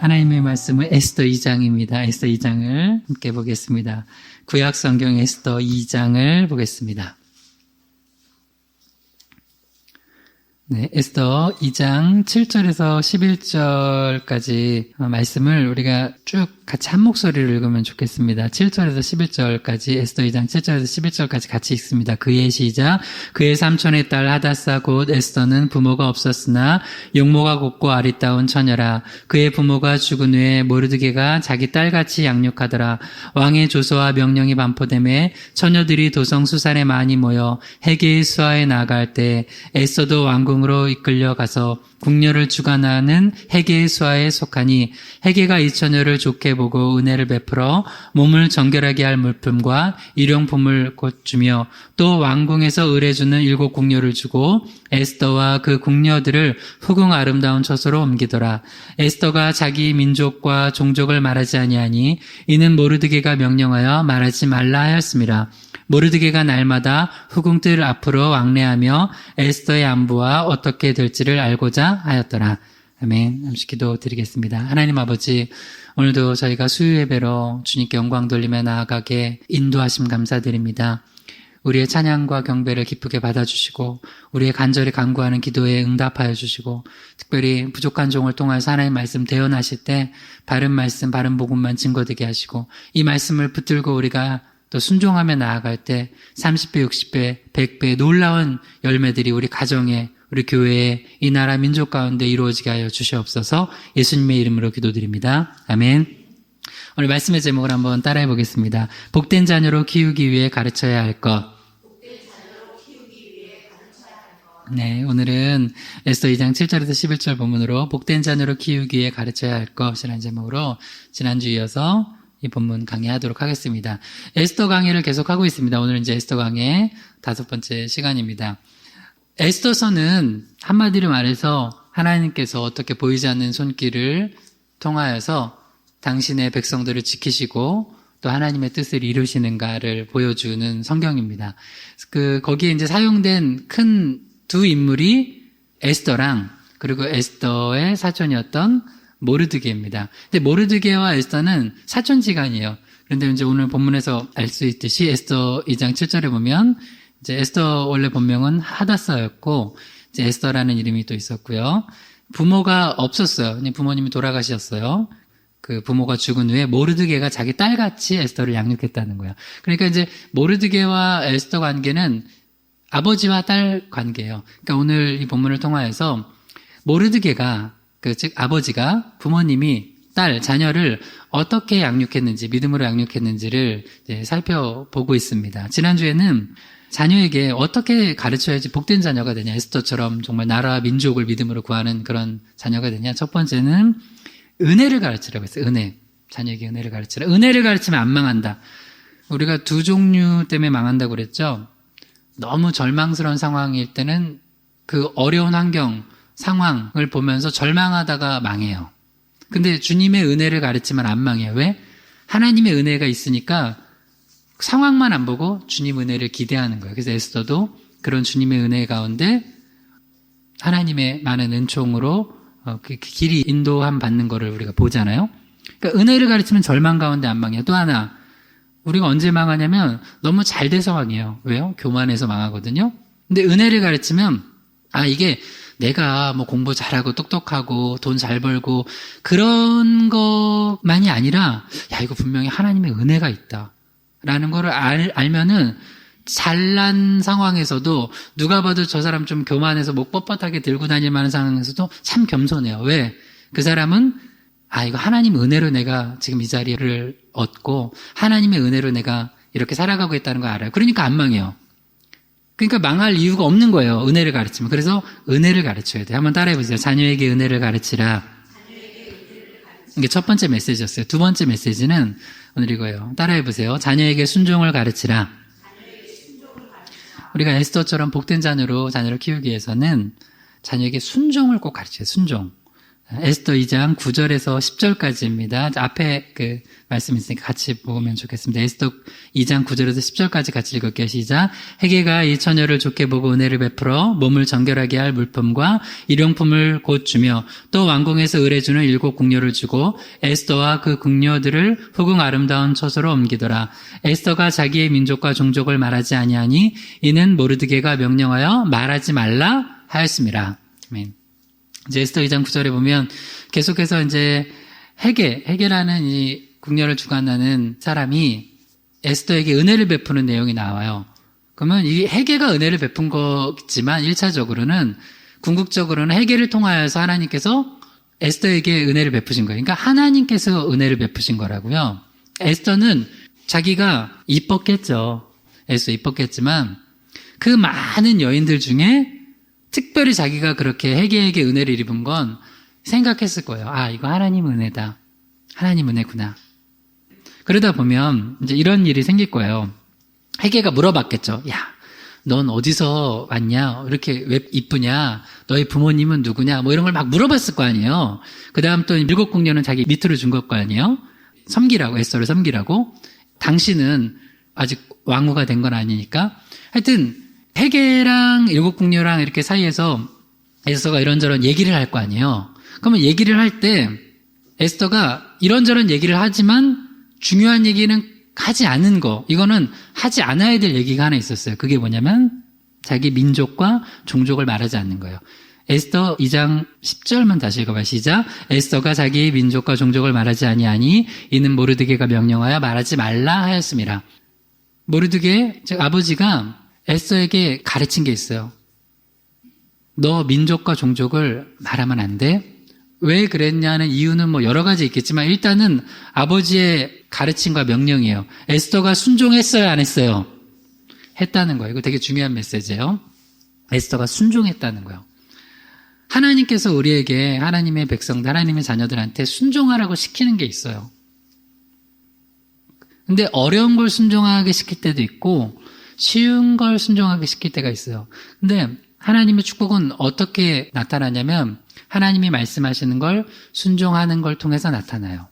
하나님의 말씀은 에스더 2장입니다. 에스더 2장을 함께 보겠습니다. 구약 성경 에스더 2장을 보겠습니다. 네, 에스더 2장 7절에서 11절까지 말씀을 우리가 쭉 같이 한 목소리로 읽으면 좋겠습니다. 7절에서 11절까지 에스더 2장 7절에서 11절까지 같이 읽습니다. 그의 시작. 그의 삼촌의 딸 하다사 곧 에스더는 부모가 없었으나 용모가 곱고 아리따운 처녀라. 그의 부모가 죽은 후에 모르드게가 자기 딸같이 양육하더라. 왕의 조서와 명령이 반포되매 처녀들이 도성 수산에 많이 모여 헤게의 수하에 나아갈 때 에스더도 왕궁으로 이끌려 가서 궁녀를 주관하는 헤게의 수하에 속하니 헤게가 이 처녀를 좋게 보고 은혜를 베풀어 몸을 정결하게 할 물품과 일용품을 곧 주며 또 왕궁에서 의뢰주는 7 궁녀를 주고 에스더와 그 궁녀들을 후궁 아름다운 처소로 옮기더라. 에스더가 자기 민족과 종족을 말하지 아니하니 이는 모르드게가 명령하여 말하지 말라 하였음이라. 모르드게가 날마다 후궁들 앞으로 왕래하며 에스더의 안부와 어떻게 될지를 알고자 하였더라. 아멘. 잠시 기도 드리겠습니다. 하나님 아버지, 오늘도 저희가 수요 예배로 주님께 영광 돌리며 나아가게 인도하심 감사드립니다. 우리의 찬양과 경배를 기쁘게 받아주시고 우리의 간절히 간구하는 기도에 응답하여 주시고 특별히 부족한 종을 통해서 하나님의 말씀 대언하실 때 바른 말씀, 바른 복음만 증거되게 하시고 이 말씀을 붙들고 우리가 또 순종하며 나아갈 때 30배, 60배, 100배 놀라운 열매들이 우리 가정에, 우리 교회에, 이 나라 민족 가운데 이루어지게 하여 주시옵소서. 예수님의 이름으로 기도드립니다. 아멘. 오늘 말씀의 제목을 한번 따라해 보겠습니다. 복된 자녀로 키우기 위해 가르쳐야 할 것. 네, 오늘은 에스더 2장 7절에서 11절 본문으로 복된 자녀로 키우기 위해 가르쳐야 할 것이라는 제목으로 지난주 이어서 이 본문 강의하도록 하겠습니다. 에스더 강의를 계속하고 있습니다. 오늘 이제 에스더 강의 5번째 시간입니다. 에스더서는 한마디로 말해서 하나님께서 어떻게 보이지 않는 손길을 통하여서 당신의 백성들을 지키시고 또 하나님의 뜻을 이루시는가를 보여주는 성경입니다. 거기에 이제 사용된 큰 두 인물이 에스더랑 그리고 에스더의 사촌이었던 모르드게입니다. 근데 모르드게와 에스더는 사촌지간이에요. 그런데 이제 오늘 본문에서 알 수 있듯이 에스더 2장 7절에 보면 이제 에스더 원래 본명은 하다사였고 이제 에스더라는 이름이 또 있었고요. 부모가 없었어요. 그냥 부모님이 돌아가셨어요. 그 부모가 죽은 후에 모르드게가 자기 딸같이 에스더를 양육했다는 거예요. 그러니까 이제 모르드게와 에스더 관계는 아버지와 딸 관계예요. 그러니까 오늘 이 본문을 통하여서 모르드게가 즉 아버지가 부모님이 자녀를 어떻게 양육했는지, 믿음으로 양육했는지를 이제 살펴보고 있습니다. 지난주에는 자녀에게 어떻게 가르쳐야지 복된 자녀가 되냐, 에스더처럼 정말 나라와 민족을 믿음으로 구하는 그런 자녀가 되냐. 첫 번째는 은혜를 가르치라고 했어요. 은혜. 자녀에게 은혜를 가르치라. 은혜를 가르치면 안 망한다. 우리가 두 종류 때문에 망한다고 그랬죠. 너무 절망스러운 상황일 때는 그 어려운 환경, 상황을 보면서 절망하다가 망해요. 근데 주님의 은혜를 가르치면 안 망해요. 왜? 하나님의 은혜가 있으니까 상황만 안 보고 주님 은혜를 기대하는 거예요. 그래서 에스더도 그런 주님의 은혜 가운데 하나님의 많은 은총으로 그 길이 인도함 받는 거를 우리가 보잖아요. 그러니까 은혜를 가르치면 절망 가운데 안 망해요. 또 하나, 우리가 언제 망하냐면 너무 잘 돼서 망해요. 왜요? 교만해서 망하거든요. 근데 은혜를 가르치면 이게 내가 뭐 공부 잘하고 똑똑하고 돈 잘 벌고 그런 것만이 아니라 이거 분명히 하나님의 은혜가 있다 라는 거를 알면은 잘난 상황에서도 누가 봐도 저 사람 좀 교만해서 목 뻣뻣하게 들고 다닐 만한 상황에서도 참 겸손해요. 왜? 그 사람은 이거 하나님 은혜로 내가 지금 이 자리를 얻고 하나님의 은혜로 내가 이렇게 살아가고 있다는 걸 알아요. 그러니까 안 망해요. 그러니까 망할 이유가 없는 거예요. 은혜를 가르치면. 그래서 은혜를 가르쳐야 돼요. 한번 따라해보세요. 자녀에게 은혜를 가르치라. 이게 첫 번째 메시지였어요. 두 번째 메시지는 오늘 이거예요. 따라해보세요. 자녀에게 순종을 가르치라. 우리가 에스더처럼 복된 자녀를 키우기 위해서는 자녀에게 순종을 꼭 가르쳐요. 순종. 에스더 2장 9절에서 10절까지입니다. 앞에 그 말씀 있으니까 같이 보면 좋겠습니다. 에스더 2장 9절에서 10절까지 같이 읽을게요. 시작. 헤게가 이 처녀를 좋게 보고 은혜를 베풀어 몸을 정결하게 할 물품과 일용품을 곧 주며 또 왕궁에서 의뢰주는 7 궁녀를 주고 에스더와 그 궁녀들을 후궁 아름다운 처소로 옮기더라. 에스더가 자기의 민족과 종족을 말하지 아니하니 이는 모르드게가 명령하여 말하지 말라 하였습니다. 아멘. 이제 에스더 2장 9절에 보면 계속해서 이제 헤게라는 이 궁녀를 주관하는 사람이 에스더에게 은혜를 베푸는 내용이 나와요. 그러면 이 헤게가 은혜를 베푼 거지만 1차적으로는 궁극적으로는 헤게를 통하여서 하나님께서 에스더에게 은혜를 베푸신 거예요. 그러니까 하나님께서 은혜를 베푸신 거라고요. 에스더는 자기가 이뻤겠죠. 에스더 이뻤겠지만 그 많은 여인들 중에 특별히 자기가 그렇게 헤게에게 은혜를 입은 건 생각했을 거예요. 아, 이거 하나님 은혜다. 하나님 은혜구나. 그러다 보면 이제 이런 일이 생길 거예요. 헤게가 물어봤겠죠. 야, 넌 어디서 왔냐? 이렇게 왜 이쁘냐? 너희 부모님은 누구냐? 뭐 이런 걸 막 물어봤을 거 아니에요. 그 다음 또 7 궁녀는 자기 밑으로 준 것 거 아니에요. 섬기라고, 에스더를 섬기라고. 당신은 아직 왕후가 된 건 아니니까. 하여튼 헤게랑 7 궁녀랑 이렇게 사이에서 에스더가 이런저런 얘기를 할 거 아니에요. 그러면 얘기를 할 때 에스더가 이런저런 얘기를 하지만 중요한 얘기는 하지 않은 거, 이거는 하지 않아야 될 얘기가 하나 있었어요. 그게 뭐냐면 자기 민족과 종족을 말하지 않는 거예요. 에스더 2장 10절만 다시 읽어봐요. 시작. 에스더가 자기 민족과 종족을 말하지 아니하니 이는 모르드게가 명령하여 말하지 말라 하였습니다. 모르드게, 즉 아버지가 에스더에게 가르친 게 있어요. 너 민족과 종족을 말하면 안 돼. 왜 그랬냐는 이유는 뭐 여러 가지 있겠지만 일단은 아버지의 가르침과 명령이에요. 에스더가 순종했어요, 안 했어요? 했다는 거예요. 이거 되게 중요한 메시지예요. 에스더가 순종했다는 거예요. 하나님께서 우리에게 하나님의 백성들, 하나님의 자녀들한테 순종하라고 시키는 게 있어요. 근데 어려운 걸 순종하게 시킬 때도 있고 쉬운 걸 순종하게 시킬 때가 있어요. 근데 하나님의 축복은 어떻게 나타나냐면 하나님이 말씀하시는 걸 순종하는 걸 통해서 나타나요.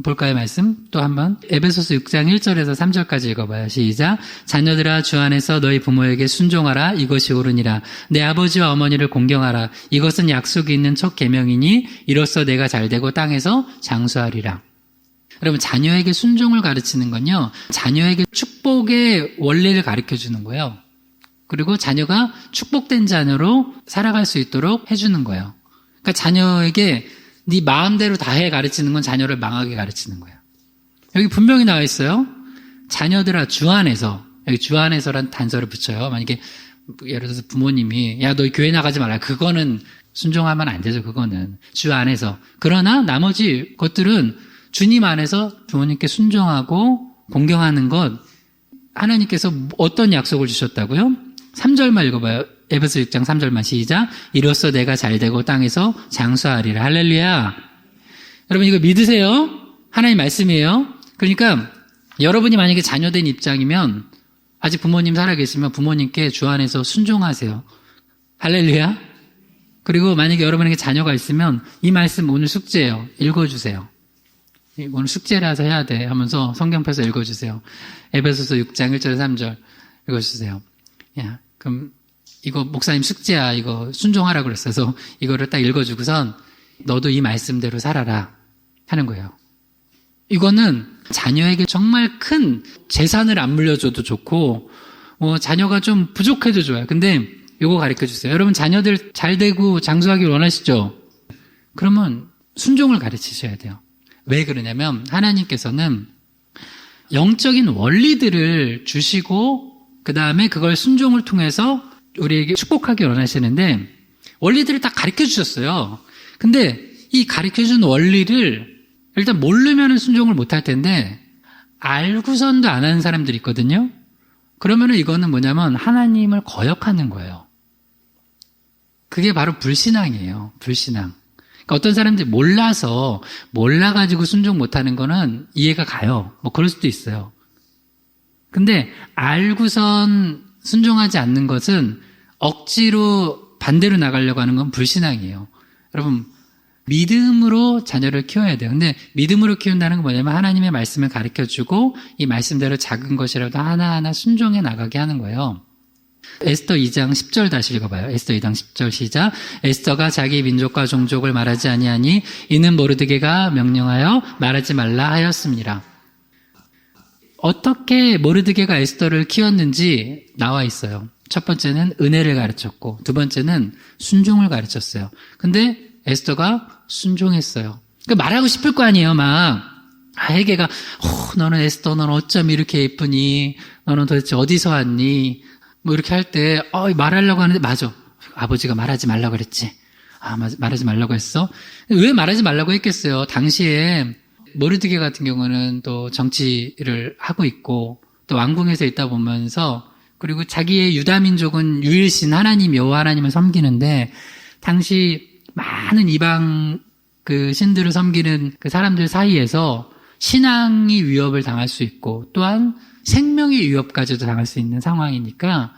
볼까요, 말씀? 또 한번. 에베소서 6장 1절에서 3절까지 읽어봐요. 시작. 자녀들아, 주 안에서 너희 부모에게 순종하라. 이것이 옳으니라. 내 아버지와 어머니를 공경하라. 이것은 약속이 있는 첫 계명이니 이로써 내가 잘되고 땅에서 장수하리라. 여러분, 자녀에게 순종을 가르치는 건요, 자녀에게 축복의 원리를 가르쳐 주는 거예요. 그리고 자녀가 축복된 자녀로 살아갈 수 있도록 해주는 거예요. 그러니까 자녀에게 네 마음대로 다 해 가르치는 건 자녀를 망하게 가르치는 거예요. 여기 분명히 나와 있어요. 자녀들아, 주 안에서. 여기 주 안에서란 단서를 붙여요. 만약에 예를 들어서 부모님이 야, 너 교회 나가지 마라. 그거는 순종하면 안 되죠. 그거는 주 안에서. 그러나 나머지 것들은 주님 안에서 부모님께 순종하고 공경하는 것, 하나님께서 어떤 약속을 주셨다고요? 3절만 읽어봐요. 에베소 6장 3절만 시작. 이로써 내가 잘되고 땅에서 장수하리라. 할렐루야. 여러분, 이거 믿으세요? 하나님 말씀이에요. 그러니까 여러분이 만약에 자녀된 입장이면 아직 부모님 살아계시면 부모님께 주 안에서 순종하세요. 할렐루야. 그리고 만약에 여러분에게 자녀가 있으면 이 말씀 오늘 숙제예요. 읽어주세요. 오늘 숙제라서 해야 돼 하면서 성경 펴서 읽어주세요. 에베소서 6장 1절 3절 읽어주세요. 야, 그럼 이거 목사님 숙제야. 이거 순종하라고 그랬어서 이거를 딱 읽어주고선 너도 이 말씀대로 살아라 하는 거예요. 이거는 자녀에게 정말 큰 재산을 안 물려줘도 좋고 자녀가 좀 부족해도 좋아요. 근데 이거 가르쳐 주세요. 여러분, 자녀들 잘 되고 장수하길 원하시죠? 그러면 순종을 가르치셔야 돼요. 왜 그러냐면 하나님께서는 영적인 원리들을 주시고 그 다음에 그걸 순종을 통해서 우리에게 축복하기 원하시는데 원리들을 딱 가르쳐 주셨어요. 근데 이 가르쳐 준 원리를 일단 모르면 순종을 못 할 텐데 알고선도 안 하는 사람들이 있거든요. 그러면은 이거는 뭐냐면 하나님을 거역하는 거예요. 그게 바로 불신앙이에요. 불신앙. 그러니까 어떤 사람들이 몰라가지고 순종 못하는 거는 이해가 가요. 뭐 그럴 수도 있어요. 근데 알고선 순종하지 않는 것은 억지로 반대로 나가려고 하는 건 불신앙이에요. 여러분, 믿음으로 자녀를 키워야 돼요. 근데 믿음으로 키운다는 건 뭐냐면 하나님의 말씀을 가르쳐주고 이 말씀대로 작은 것이라도 하나하나 순종해 나가게 하는 거예요. 에스더 2장 10절 다시 읽어봐요. 에스더 2장 10절 시작. 에스더가 자기 민족과 종족을 말하지 아니하니 이는 모르드게가 명령하여 말하지 말라 하였습니다. 어떻게 모르드게가 에스더를 키웠는지 나와 있어요. 첫 번째는 은혜를 가르쳤고 두 번째는 순종을 가르쳤어요. 근데 에스더가 순종했어요. 말하고 싶을 거 아니에요. 막 헤게가 너는 에스더 너는 어쩜 이렇게 예쁘니? 너는 도대체 어디서 왔니? 뭐 이렇게 할 때 말하려고 하는데 맞아. 아버지가 말하지 말라고 그랬지. 말하지 말라고 했어? 왜 말하지 말라고 했겠어요? 당시에 모르드게 같은 경우는 또 정치를 하고 있고 또 왕궁에서 있다 보면서 그리고 자기의 유다민족은 유일신 하나님 여호와 하나님을 섬기는데 당시 많은 이방 그 신들을 섬기는 그 사람들 사이에서 신앙이 위협을 당할 수 있고 또한 생명의 위협까지도 당할 수 있는 상황이니까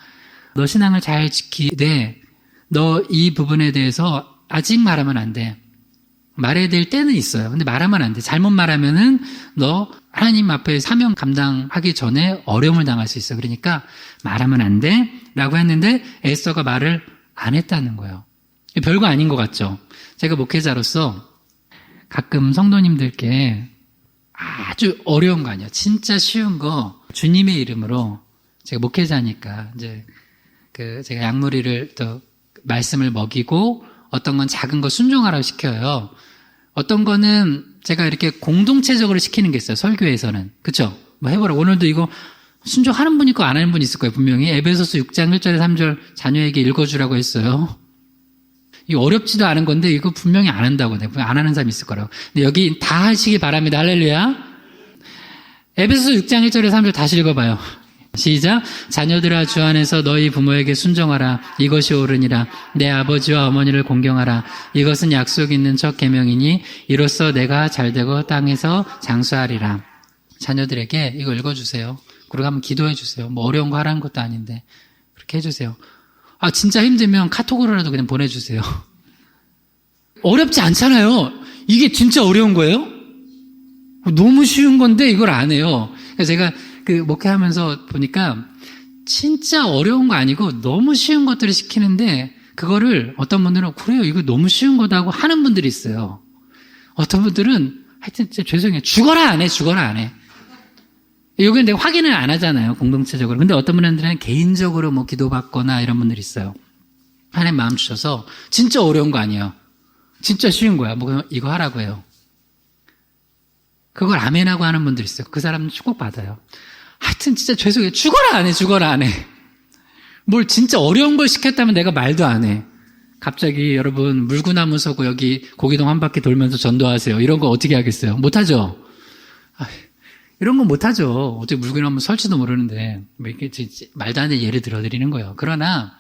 너 신앙을 잘 지키되 너 이 부분에 대해서 아직 말하면 안 돼. 말해야 될 때는 있어요. 근데 말하면 안 돼. 잘못 말하면은 너 하나님 앞에 사명 감당하기 전에 어려움을 당할 수 있어. 그러니까 말하면 안 돼. 라고 했는데 에스더가 말을 안 했다는 거예요. 별거 아닌 것 같죠? 제가 목회자로서 가끔 성도님들께 아주 어려운 거 아니야. 진짜 쉬운 거 주님의 이름으로 제가 목회자니까 이제 제가 약물이를 또 말씀을 먹이고 어떤 건 작은 거 순종하라고 시켜요. 어떤 거는 제가 이렇게 공동체적으로 시키는 게 있어요. 설교에서는. 그쵸? 뭐 해보라. 오늘도 이거 순종하는 분 있고 안 하는 분 있을 거예요. 분명히. 에베소서 6장 1절에 3절 자녀에게 읽어주라고 했어요. 이거 어렵지도 않은 건데 이거 분명히 안 한다고. 안 하는 사람이 있을 거라고. 근데 여기 다 하시기 바랍니다. 할렐루야. 에베소서 6장 1절에 3절 다시 읽어봐요. 시작. 자녀들아 주 안에서 너희 부모에게 순종하라. 이것이 옳으니라. 내 아버지와 어머니를 공경하라. 이것은 약속 있는 첫 계명이니 이로써 내가 잘되고 땅에서 장수하리라. 자녀들에게 이거 읽어주세요. 그리고 한번 기도해 주세요. 뭐 어려운 거 하라는 것도 아닌데 그렇게 해주세요. 진짜 힘들면 카톡으로라도 그냥 보내주세요. 어렵지 않잖아요. 이게 진짜 어려운 거예요? 너무 쉬운 건데 이걸 안 해요. 그래서 제가 목회하면서 보니까 진짜 어려운 거 아니고 너무 쉬운 것들을 시키는데 그거를 어떤 분들은 그래요 이거 너무 쉬운 거다고 하는 분들이 있어요. 어떤 분들은 하여튼 진짜 죄송해요. 죽어라 안 해. 여기는 내가 확인을 안 하잖아요. 공동체적으로. 근데 어떤 분들은 개인적으로 뭐 기도받거나 이런 분들이 있어요. 하나님 마음 주셔서 진짜 어려운 거 아니에요. 진짜 쉬운 거야. 뭐 이거 하라고 해요. 그걸 아멘하고 하는 분들이 있어요. 그 사람은 축복받아요. 하여튼 진짜 죄송해요. 죽어라 안 해. 뭘 진짜 어려운 걸 시켰다면 내가 말도 안 해. 갑자기 여러분 물구나무 서고 여기 고기동 한 바퀴 돌면서 전도하세요. 이런 거 어떻게 하겠어요? 못하죠? 이런 건 못하죠. 어떻게 물구나무 설지도 모르는데 뭐 이렇게 말도 안 되는 예를 들어드리는 거예요. 그러나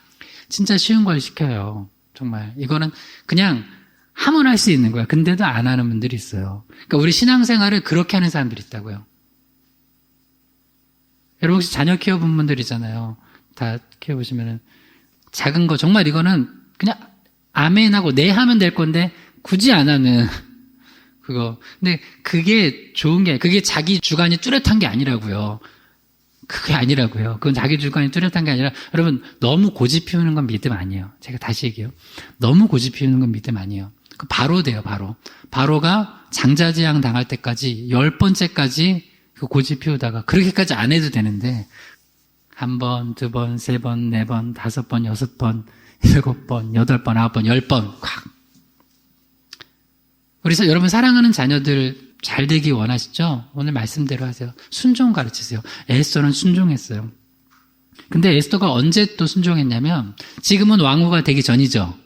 진짜 쉬운 걸 시켜요. 정말 이거는 그냥 하면 할 수 있는 거야. 근데도 안 하는 분들이 있어요. 그러니까 우리 신앙생활을 그렇게 하는 사람들이 있다고요. 여러분 혹시 자녀 키워본 분들이잖아요. 다 키워보시면은 작은 거 정말 이거는 그냥 아멘하고 네 하면 될 건데 굳이 안 하는 그거. 근데 그게 좋은 게 그게 자기 주관이 뚜렷한 게 아니라고요. 그게 아니라고요. 그건 자기 주관이 뚜렷한 게 아니라 여러분 너무 고집 피우는 건 믿음 아니에요. 제가 다시 얘기해요. 너무 고집 피우는 건 믿음 아니에요. 바로 돼요. 바로가 장자재앙 당할 때까지 10번째까지 그 고집 피우다가 그렇게까지 안 해도 되는데 1번, 2번, 3번, 4번, 5번, 6번, 7번, 8번, 9번, 10번 콱. 그래서 여러분 사랑하는 자녀들 잘 되기 원하시죠? 오늘 말씀대로 하세요. 순종 가르치세요. 에스더는 순종했어요. 근데 에스더가 언제 또 순종했냐면 지금은 왕후가 되기 전이죠.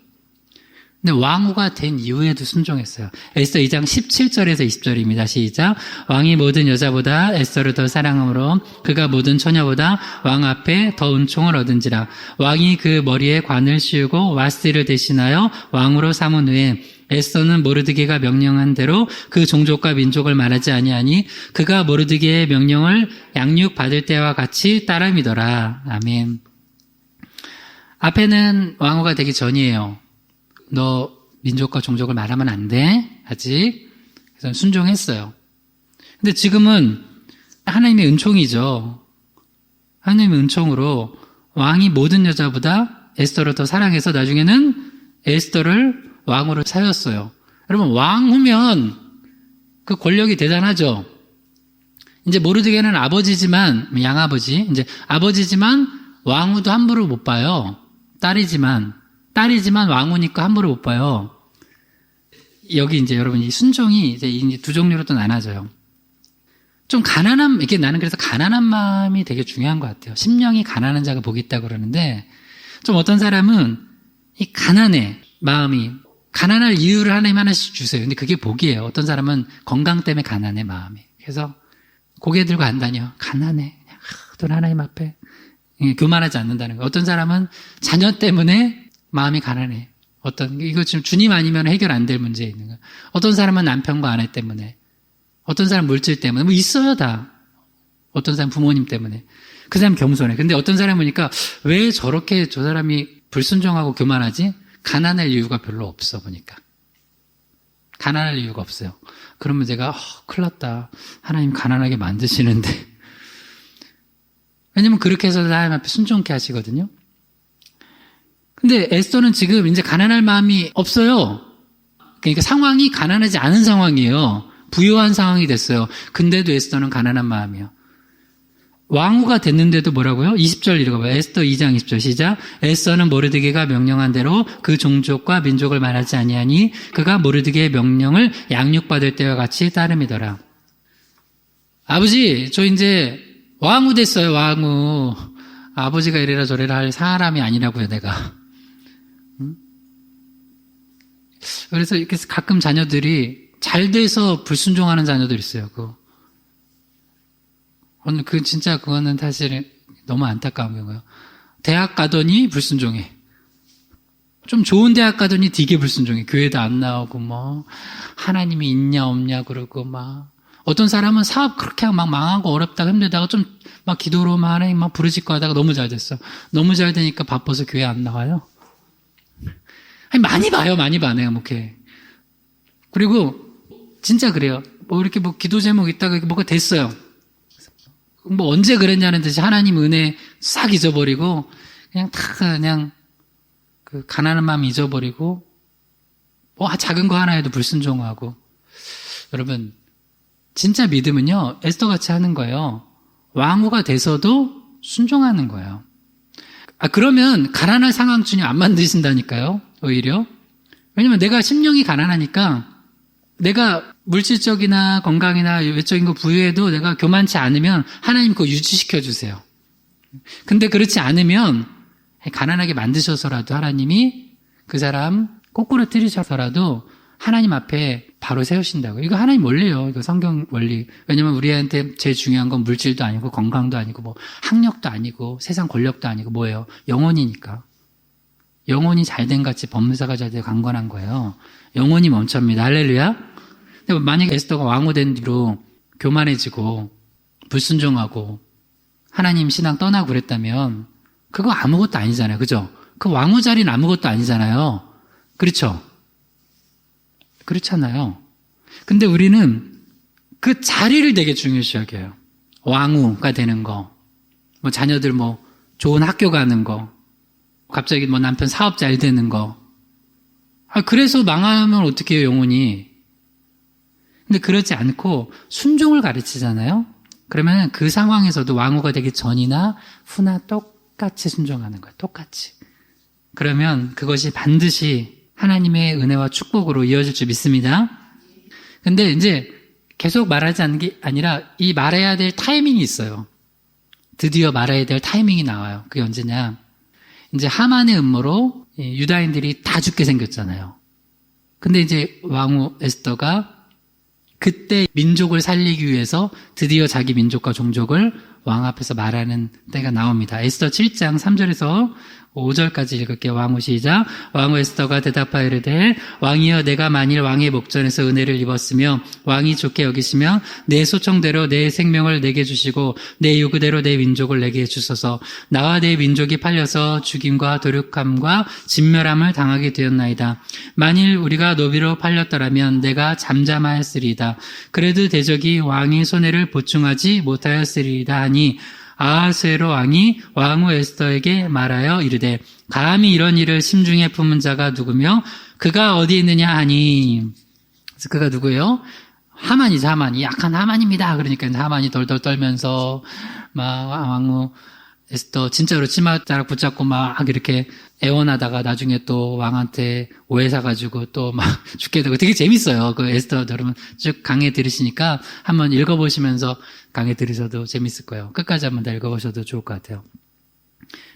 근데 왕후가 된 이후에도 순종했어요. 에스더 2장 17절에서 20절입니다. 시작. 왕이 모든 여자보다 에스더를 더 사랑함으로 그가 모든 처녀보다 왕 앞에 더 은총을 얻은지라. 왕이 그 머리에 관을 씌우고 와스티를 대신하여 왕으로 삼은 후에 에스더는 모르드게가 명령한 대로 그 종족과 민족을 말하지 아니하니 그가 모르드게의 명령을 양육받을 때와 같이 따름이더라. 아멘. 앞에는 왕후가 되기 전이에요. 너 민족과 종족을 말하면 안 돼. 아직. 그래서 순종했어요. 근데 지금은 하나님의 은총이죠. 하나님의 은총으로 왕이 모든 여자보다 에스더를 더 사랑해서 나중에는 에스더를 왕으로 세웠어요. 여러분, 왕 후면 그 권력이 대단하죠. 이제 모르드게는 아버지지만, 양아버지, 이제 아버지지만 왕후도 함부로 못 봐요. 딸이지만 왕후니까 함부로 못 봐요. 여기 이제 여러분 이 순종이 이제 두 종류로 또 나눠져요. 좀 가난한, 이게 나는 그래서 가난한 마음이 되게 중요한 것 같아요. 심령이 가난한 자가 복이 있다고 그러는데, 좀 어떤 사람은 이 가난해, 마음이. 가난할 이유를 하나님 하나씩 주세요. 근데 그게 복이에요. 어떤 사람은 건강 때문에 가난해, 마음이. 그래서 고개 들고 안 다녀. 가난해. 돈 하나님 앞에. 교만하지 않는다는 거예요. 어떤 사람은 자녀 때문에 마음이 가난해. 이거 지금 주님 아니면 해결 안 될 문제 있는 거예요. 어떤 사람은 남편과 아내 때문에. 어떤 사람 물질 때문에. 뭐 있어요, 다. 어떤 사람 부모님 때문에. 그 사람 겸손해. 근데 어떤 사람 보니까 왜 저렇게 저 사람이 불순종하고 교만하지? 가난할 이유가 별로 없어, 보니까. 가난할 이유가 없어요. 그러면 제가, 큰일 났다. 하나님 가난하게 만드시는데. 왜냐면 그렇게 해서 하나님 앞에 순종케 하시거든요. 근데 에스더는 지금 이제 가난할 마음이 없어요. 그러니까 상황이 가난하지 않은 상황이에요. 부유한 상황이 됐어요. 근데도 에스더는 가난한 마음이에요. 왕후가 됐는데도 뭐라고요? 20절 읽어봐요. 에스더 2장 20절 시작. 에스더는 모르드게가 명령한 대로 그 종족과 민족을 말하지 아니하니 그가 모르드게의 명령을 양육받을 때와 같이 따름이더라. 아버지, 저 이제 왕후 됐어요, 왕후. 아버지가 이래라 저래라 할 사람이 아니라고요, 내가. 그래서 이렇게 가끔 자녀들이 잘 돼서 불순종하는 자녀들 있어요. 진짜 그거는 사실 너무 안타까운 경우예요. 대학 가더니 불순종해. 좀 좋은 대학 가더니 되게 불순종해. 교회도 안 나오고 하나님이 있냐 없냐 그러고 어떤 사람은 사업 그렇게 막 망하고 어렵다고 힘들다가 좀 막 기도로 하나님 막 부르짖고 하다가 너무 잘 됐어. 너무 잘 되니까 바빠서 교회 안 나와요. 아니, 많이 봐요, 많이 봐, 내가 목회. 그리고 진짜 그래요. 이렇게 기도 제목 있다가 뭐가 됐어요. 언제 그랬냐는 듯이 하나님 은혜 싹 잊어버리고 그냥 그 가난한 마음 잊어버리고 작은 거 하나에도 불순종하고. 여러분, 진짜 믿음은요, 에스더 같이 하는 거예요. 왕후가 돼서도 순종하는 거예요. 그러면 가난할 상황 주님 안 만드신다니까요, 오히려. 왜냐면 내가 심령이 가난하니까 내가 물질적이나 건강이나 외적인 거 부유해도 내가 교만치 않으면 하나님 그거 유지시켜 주세요. 근데 그렇지 않으면 가난하게 만드셔서라도 하나님이 그 사람 거꾸로 틀으셔서라도 하나님 앞에 바로 세우신다고. 이거 하나님 원리예요. 이거 성경 원리. 왜냐면 우리한테 제일 중요한 건 물질도 아니고 건강도 아니고 학력도 아니고 세상 권력도 아니고 뭐예요? 영혼이니까. 영혼이 잘된 같이 법무사가 잘 되고 강건한 거예요. 영혼이 먼저입니다. 할렐루야. 근데 만약에 에스더가 왕후 된 뒤로 교만해지고 불순종하고 하나님 신앙 떠나고 그랬다면 그거 아무것도 아니잖아요. 그죠? 그 왕후 자리는 아무것도 아니잖아요. 그렇죠? 그렇잖아요. 근데 우리는 그 자리를 되게 중요시 여겨요. 왕후가 되는 거, 자녀들 좋은 학교 가는 거, 갑자기 남편 사업 잘 되는 거. 그래서 망하면 어떻게 해요, 영혼이? 근데 그렇지 않고 순종을 가르치잖아요. 그러면 그 상황에서도 왕후가 되기 전이나 후나 똑같이 순종하는 거예요. 똑같이. 그러면 그것이 반드시 하나님의 은혜와 축복으로 이어질 줄 믿습니다. 근데 이제 계속 말하지 않는 게 아니라 이 말해야 될 타이밍이 있어요. 드디어 말해야 될 타이밍이 나와요. 그게 언제냐? 이제 하만의 음모로 유다인들이 다 죽게 생겼잖아요. 근데 이제 왕후 에스더가 그때 민족을 살리기 위해서 드디어 자기 민족과 종족을 왕 앞에서 말하는 때가 나옵니다. 에스더 7장 3절에서 5절까지 읽을게요. 왕후 시작. 왕후 에스더가 대답하여 이르되 왕이여 내가 만일 왕의 목전에서 은혜를 입었으며 왕이 좋게 여기시며 내 소청대로 내 생명을 내게 주시고 내 요구대로 내 민족을 내게 주소서. 나와 내 민족이 팔려서 죽임과 도륙함과 진멸함을 당하게 되었나이다. 만일 우리가 노비로 팔렸더라면 내가 잠잠하였으리이다. 그래도 대적이 왕의 손해를 보충하지 못하였으리이다 하니 아하수에로 왕이 왕후 에스더에게 말하여 이르되 감히 이런 일을 심중에 품은 자가 누구며 그가 어디 있느냐 하니. 그래서 그가 누구예요? 하만이죠. 하만이. 약한 하만입니다. 그러니까 하만이 덜덜 떨면서 막 왕후 에스더 진짜로 치맛자락 붙잡고 막 이렇게 애원하다가 나중에 또 왕한테 오해 사가지고 또 막 죽게 되고 되게 재밌어요. 그 에스더 여러분 쭉 강의 들으시니까 한번 읽어보시면서 강의 들으셔도 재밌을 거예요. 끝까지 한번 다 읽어보셔도 좋을 것 같아요.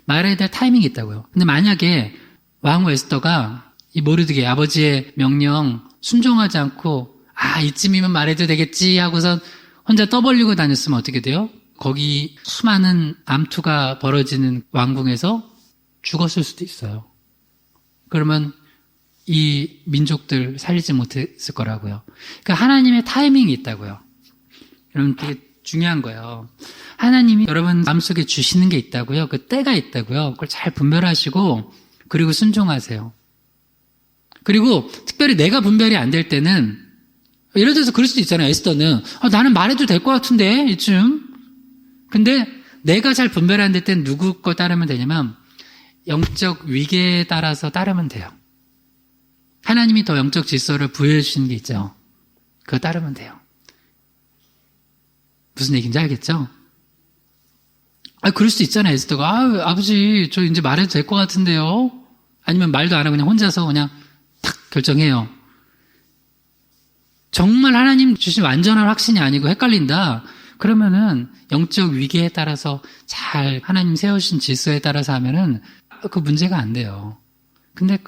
말해야 될 타이밍이 있다고요. 근데 만약에 왕후 에스더가 이 모르드게 아버지의 명령 순종하지 않고 이쯤이면 말해도 되겠지 하고선 혼자 떠벌리고 다녔으면 어떻게 돼요? 거기 수많은 암투가 벌어지는 왕궁에서 죽었을 수도 있어요. 그러면 이 민족들 살리지 못했을 거라고요. 그러니까 하나님의 타이밍이 있다고요. 여러분 되게 중요한 거예요. 하나님이 여러분 마음속에 주시는 게 있다고요. 그 때가 있다고요. 그걸 잘 분별하시고 그리고 순종하세요. 그리고 특별히 내가 분별이 안 될 때는 예를 들어서 그럴 수도 있잖아요. 에스더는 나는 말해도 될 것 같은데 이쯤. 근데 내가 잘 분별 안 될 땐 누구 거 따르면 되냐면 영적 위계에 따라서 따르면 돼요. 하나님이 더 영적 질서를 부여해 주시는 게 있죠. 그거 따르면 돼요. 무슨 얘기인지 알겠죠? 그럴 수 있잖아요. 에스더가 아버지 저 이제 말해도 될 것 같은데요. 아니면 말도 안 하고 그냥 혼자서 그냥 탁 결정해요. 정말 하나님 주신 완전한 확신이 아니고 헷갈린다. 그러면은 영적 위계에 따라서 잘 하나님 세우신 질서에 따라서 하면은 그 문제가 안 돼요. 근데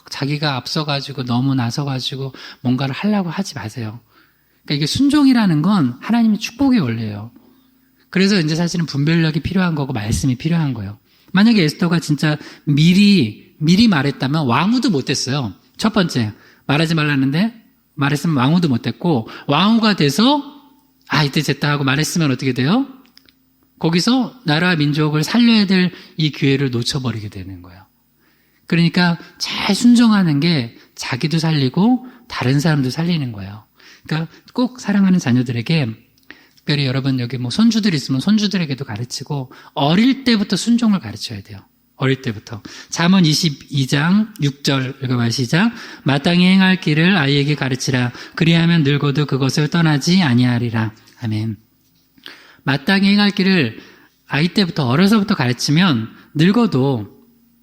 자기가 앞서가지고 너무 나서가지고 뭔가를 하려고 하지 마세요. 그러니까 이게 순종이라는 건 하나님의 축복의 원리예요. 그래서 이제 사실은 분별력이 필요한 거고 말씀이 필요한 거예요. 만약에 에스더가 진짜 미리 말했다면 왕후도 못했어요. 첫 번째 말하지 말라는데 말했으면 왕후도 못했고 왕후가 돼서 이때 됐다 하고 말했으면 어떻게 돼요? 거기서 나라와 민족을 살려야 될 이 기회를 놓쳐버리게 되는 거예요. 그러니까 잘 순종하는 게 자기도 살리고 다른 사람도 살리는 거예요. 그러니까 꼭 사랑하는 자녀들에게 특별히 여러분 여기 뭐 손주들 있으면 손주들에게도 가르치고 어릴 때부터 순종을 가르쳐야 돼요. 어릴 때부터. 잠언 22장 6절 읽어봐요. 시작. 마땅히 행할 길을 아이에게 가르치라. 그리하면 늙어도 그것을 떠나지 아니하리라. 아멘. 마땅히 행할 길을 아이 때부터 어려서부터 가르치면 늙어도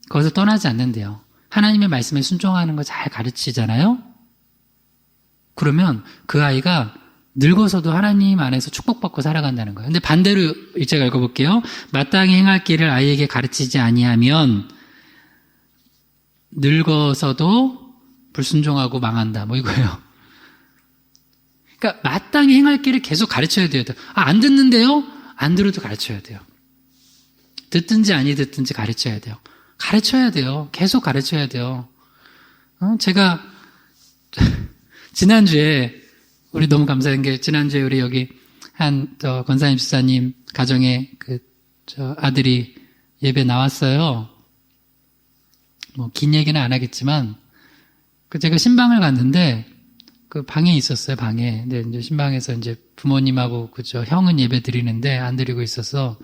그것을 떠나지 않는데요. 하나님의 말씀에 순종하는 거 잘 가르치잖아요. 그러면 그 아이가 늙어서도 하나님 안에서 축복받고 살아간다는 거예요. 근데 반대로 제가 읽어볼게요. 마땅히 행할 길을 아이에게 가르치지 아니하면 늙어서도 불순종하고 망한다. 뭐 이거예요. 그러니까 마땅히 행할 길을 계속 가르쳐야 돼요. 안 듣는데요? 안 들어도 가르쳐야 돼요. 듣든지 아니 듣든지 가르쳐야 돼요. 가르쳐야 돼요. 계속 가르쳐야 돼요. 제가 지난주에 우리 너무 감사한 게 지난주에 우리 여기 권사님 집사님 가정에 아들이 예배 나왔어요. 뭐 긴 얘기는 안 하겠지만 제가 신방을 갔는데 그 방에 있었어요. 방에. 근데 이제 신방에서 이제 부모님하고 형은 예배 드리는데 안 드리고 있어서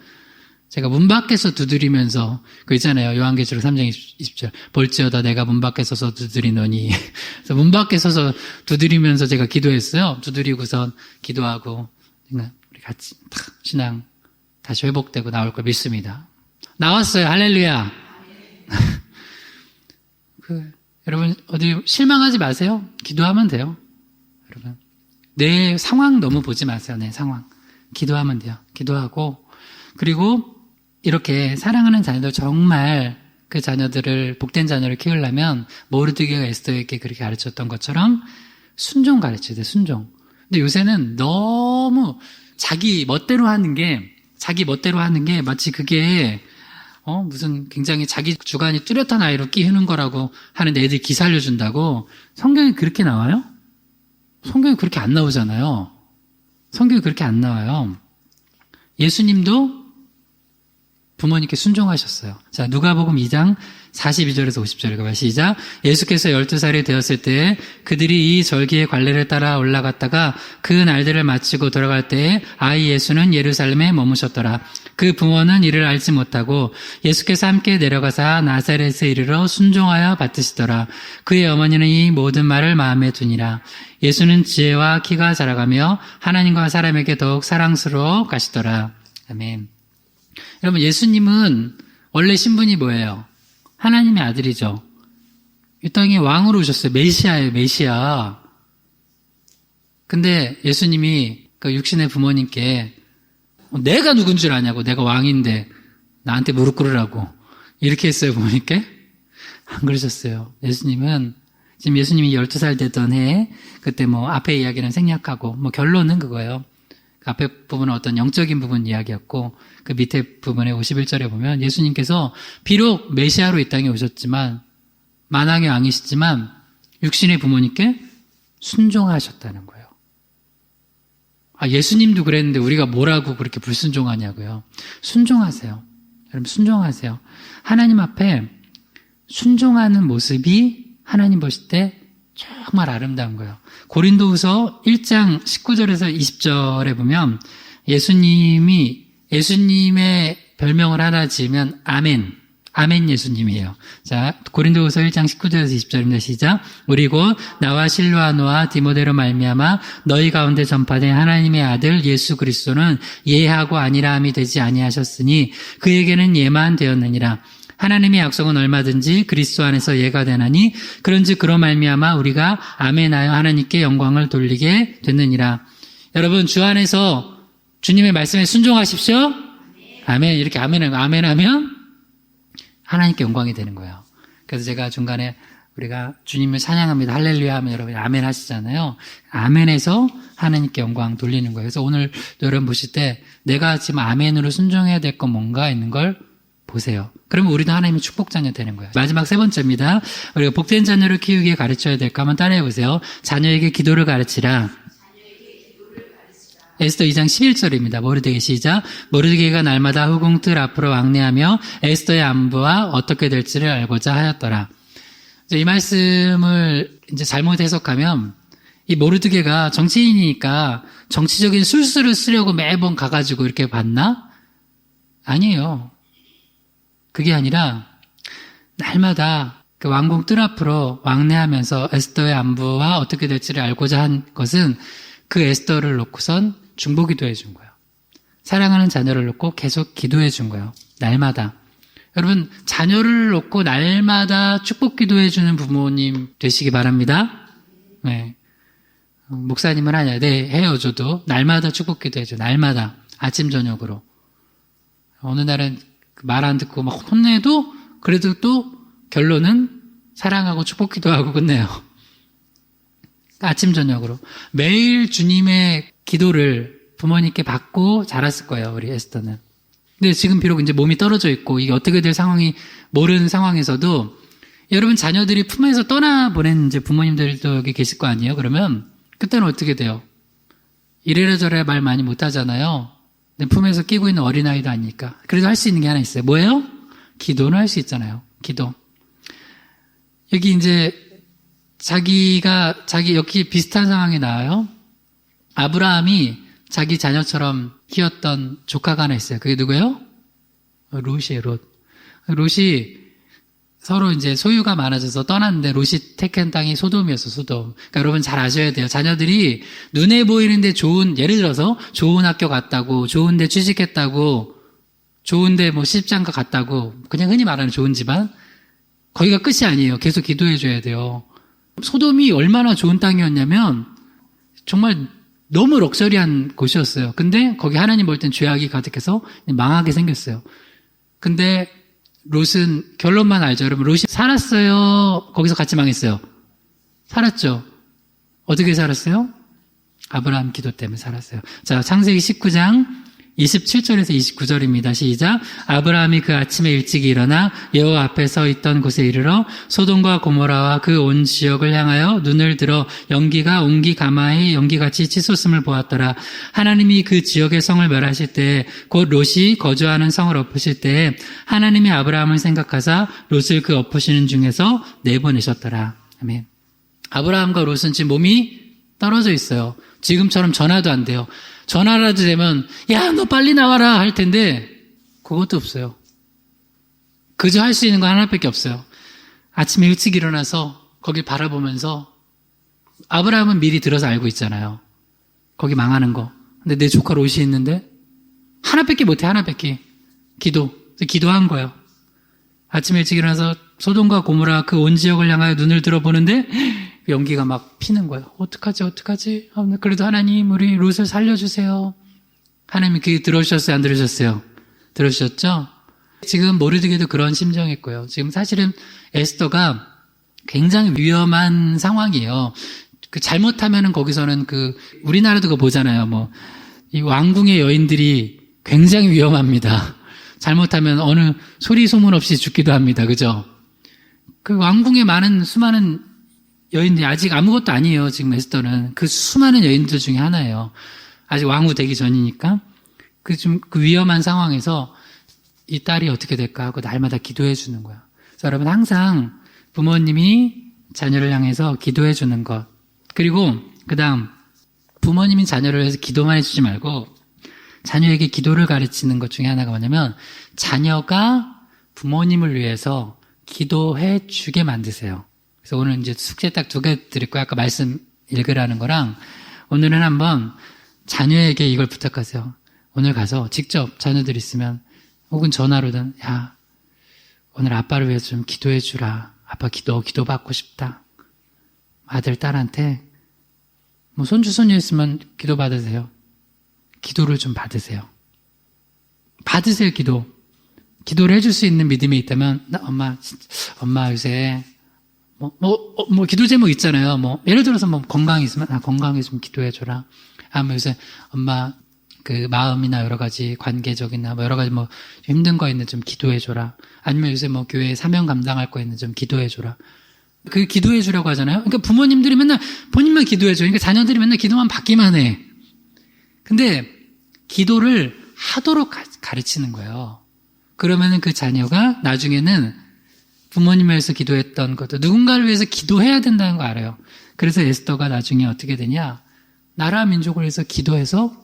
제가 문 밖에서 두드리면서 그 있잖아요. 요한계시록 3장 20절. 볼지어다 내가 문 밖에 서서 두드리노니. 그래서 문 밖에 서서 두드리면서 제가 기도했어요. 두드리고선 기도하고 우리 같이 신앙 다시 회복되고 나올 걸 믿습니다. 나왔어요. 할렐루야. 여러분 어디 실망하지 마세요. 기도하면 돼요. 여러분 내 상황 너무 보지 마세요. 내 상황. 기도하면 돼요. 기도하고 그리고 이렇게 사랑하는 자녀들 정말 그 자녀들을 복된 자녀를 키우려면 모르드게가 에스더에게 그렇게 가르쳤던 것처럼 순종 가르쳐야 돼. 순종. 근데 요새는 너무 자기 멋대로 하는 게 마치 그게 무슨 굉장히 자기 주관이 뚜렷한 아이로 끼우는 거라고 하는데 애들이 기사 알려준다고. 성경에 그렇게 나와요? 성경에 그렇게 안 나오잖아요. 성경에 그렇게 안 나와요. 예수님도 부모님께 순종하셨어요. 자, 누가복음 2장 42절에서 50절 읽어봐요. 시작. 예수께서 12살이 되었을 때 그들이 이 절기의 관례를 따라 올라갔다가 그 날들을 마치고 돌아갈 때에 아이 예수는 예루살렘에 머무셨더라. 그 부모는 이를 알지 못하고 예수께서 함께 내려가사 나사렛에 이르러 순종하여 받드시더라. 그의 어머니는 이 모든 말을 마음에 두니라. 예수는 지혜와 키가 자라가며 하나님과 사람에게 더욱 사랑스러워 가시더라. 아멘. 여러분, 예수님은 원래 신분이 뭐예요? 하나님의 아들이죠. 이 땅에 왕으로 오셨어요. 메시아예요, 메시아. 근데 예수님이 그 육신의 부모님께 내가 누군 줄 아냐고, 내가 왕인데 나한테 무릎 꿇으라고 이렇게 했어요, 부모님께? 안 그러셨어요. 예수님은 지금 예수님이 12살 되던 해에 그때 뭐 앞에 이야기는 생략하고 뭐 결론은 그거예요. 그 앞에 부분은 어떤 영적인 부분 이야기였고 그 밑에 부분에 51절에 보면 예수님께서 비록 메시아로 이 땅에 오셨지만 만왕의 왕이시지만 육신의 부모님께 순종하셨다는 거예요. 예수님도 그랬는데 우리가 뭐라고 그렇게 불순종하냐고요. 순종하세요. 여러분 순종하세요. 하나님 앞에 순종하는 모습이 하나님 보실 때 정말 아름다운 거예요. 고린도후서 1장 19절에서 20절에 보면 예수님의 별명을 하나 지으면 아멘 예수님이에요. 자, 고린도후서 1장 19절에서 20절입니다. 시작. 우리 곧 나와 실로아노와 디모데로 말미암아 너희 가운데 전파된 하나님의 아들 예수 그리스도는 예하고 아니라함이 되지 아니하셨으니 그에게는 예만 되었느니라. 하나님의 약속은 얼마든지 그리스도 안에서 예가 되나니 그런즉 그로 말미암아 우리가 아멘하여 하나님께 영광을 돌리게 됐느니라. 여러분 주 안에서 주님의 말씀에 순종하십시오. 아멘. 이렇게 아멘하면 하나님께 영광이 되는 거예요. 그래서 제가 중간에 우리가 주님을 찬양합니다. 할렐루야 하면 여러분이 아멘 하시잖아요. 아멘에서 하나님께 영광 돌리는 거예요. 그래서 오늘 여러분 보실 때 내가 지금 아멘으로 순종해야 될 건 뭔가 있는 걸 보세요. 그러면 우리도 하나님의 축복 자녀 되는 거예요. 마지막 세 번째입니다. 우리가 복된 자녀를 키우기에 가르쳐야 될까 한번 따라해 보세요. 자녀에게 기도를 가르치라. 에스더 2장 11절입니다. 모르드게 시작. 모르드게가 날마다 후궁틀 앞으로 왕래하며 에스더의 안부와 어떻게 될지를 알고자 하였더라. 이 말씀을 이제 잘못 해석하면 이 모르드게가 정치인이니까 정치적인 술수를 쓰려고 매번 가가지고 이렇게 봤나? 아니에요. 그게 아니라 날마다 그 왕궁 뜰 앞으로 왕래하면서 에스더의 안부와 어떻게 될지를 알고자 한 것은 그 에스더를 놓고선 중보기도해 준 거예요. 사랑하는 자녀를 놓고 계속 기도해 준 거예요. 날마다. 여러분 자녀를 놓고 날마다 축복기도해 주는 부모님 되시기 바랍니다. 네. 목사님은 하냐? 네, 해요. 저도 날마다 축복기도해 줘. 날마다 아침 저녁으로. 어느 날은 말 안 듣고 막 혼내도 그래도 또 결론은 사랑하고 축복기도하고 끝내요. 아침 저녁으로 매일 주님의 기도를 부모님께 받고 자랐을 거예요. 우리 에스더는. 근데 지금 비록 이제 몸이 떨어져 있고 이게 어떻게 될 상황이 모르는 상황에서도 여러분 자녀들이 품에서 떠나보낸 이제 부모님들도 여기 계실 거 아니에요? 그러면 그때는 어떻게 돼요? 이래라 저래라 말 많이 못 하잖아요. 내 품에서 끼고 있는 어린아이도 아니니까. 그래도 할 수 있는 게 하나 있어요. 뭐예요? 기도는 할 수 있잖아요. 기도. 여기 이제 자기 여기 비슷한 상황이 나와요. 아브라함이 자기 자녀처럼 키웠던 조카가 하나 있어요. 그게 누구예요? 롯이에요, 롯. 롯이 서로 이제 소유가 많아져서 떠났는데 롯이 택한 땅이 소돔이었어, 소돔. 그러니까 여러분 잘 아셔야 돼요. 자녀들이 눈에 보이는데 예를 들어서 좋은 학교 갔다고, 좋은 데 취직했다고, 좋은 데 뭐 시집장가 갔다고, 그냥 흔히 말하는 좋은 집안? 거기가 끝이 아니에요. 계속 기도해 줘야 돼요. 소돔이 얼마나 좋은 땅이었냐면 정말 너무 럭셔리한 곳이었어요. 근데 거기 하나님 볼 땐 죄악이 가득해서 망하게 생겼어요. 근데 롯은 결론만 알죠. 여러분 롯이 살았어요? 거기서 같이 망했어요? 살았죠. 어떻게 살았어요? 아브라함 기도 때문에 살았어요. 자, 창세기 19장 27절에서 29절입니다. 시작. 아브라함이 그 아침에 일찍 일어나 여호와 앞에 서 있던 곳에 이르러 소돔과 고모라와 그 온 지역을 향하여 눈을 들어 연기가 옹기 가마의 연기같이 치솟음을 보았더라. 하나님이 그 지역의 성을 멸하실 때 곧 롯이 거주하는 성을 엎으실 때 하나님이 아브라함을 생각하사 롯을 그 엎으시는 중에서 내보내셨더라. 아멘. 아브라함과 롯은 지금 몸이 떨어져 있어요. 지금처럼 전화도 안 돼요. 전화라도 되면 야, 너 빨리 나와라 할 텐데 그것도 없어요. 그저 할 수 있는 거 하나밖에 없어요. 아침에 일찍 일어나서 거길 바라보면서 아브라함은 미리 들어서 알고 있잖아요. 거기 망하는 거. 근데 내 조카 롯이 있는데 하나밖에 못해. 하나밖에. 기도한 거예요. 아침에 일찍 일어나서 소돔과 고모라 그 온 지역을 향하여 눈을 들어보는데 연기가 막 피는 거예요. 어떡하지? 그래도 하나님 우리 롯을 살려주세요. 하나님이 그게 들어주셨어요? 안 들으셨어요? 들으셨죠? 지금 모르드게도 그런 심정일 거예요. 지금 사실은 에스더가 굉장히 위험한 상황이에요. 그 잘못하면은 거기서는 우리나라도 그거 보잖아요. 이 왕궁의 여인들이 굉장히 위험합니다. 잘못하면 어느 소리 소문 없이 죽기도 합니다. 그죠? 그 왕궁에 수많은 여인들이 아직 아무것도 아니에요. 지금 에스더는 그 수많은 여인들 중에 하나예요. 아직 왕후 되기 전이니까 그 위험한 상황에서 이 딸이 어떻게 될까 하고 날마다 기도해 주는 거야. 그래서 여러분 항상 부모님이 자녀를 향해서 기도해 주는 것, 그리고 그다음 부모님이 자녀를 위해서 기도만 해주지 말고 자녀에게 기도를 가르치는 것 중에 하나가 뭐냐면 자녀가 부모님을 위해서 기도해 주게 만드세요. 그래서 오늘 이제 숙제 딱 2개 드릴 거예요. 아까 말씀 읽으라는 거랑 오늘은 한번 자녀에게 이걸 부탁하세요. 오늘 가서 직접 자녀들 있으면 혹은 전화로든 야, 오늘 아빠를 위해서 좀 기도해 주라. 아빠 기도 받고 싶다. 아들, 딸한테 손주, 손녀 있으면 기도 받으세요. 기도를 좀 받으세요. 받으세요, 기도. 기도를 해줄 수 있는 믿음이 있다면 엄마 요새 기도 제목 있잖아요. 예를 들어서 건강이 있으면, 건강에 좀 기도해줘라. 요새 엄마 마음이나 여러 가지 관계적이나 여러 가지 힘든 거 있는 좀 기도해줘라. 아니면 요새 교회에 사명 감당할 거 있는 좀 기도해줘라. 그 기도해주라고 하잖아요. 그러니까 부모님들이 맨날 본인만 기도해줘. 그러니까 자녀들이 맨날 기도만 받기만 해. 근데 기도를 하도록 가르치는 거예요. 그러면은 그 자녀가 나중에는 부모님을 위해서 기도했던 것도 누군가를 위해서 기도해야 된다는 거 알아요. 그래서 에스더가 나중에 어떻게 되냐? 나라 민족을 위해서 기도해서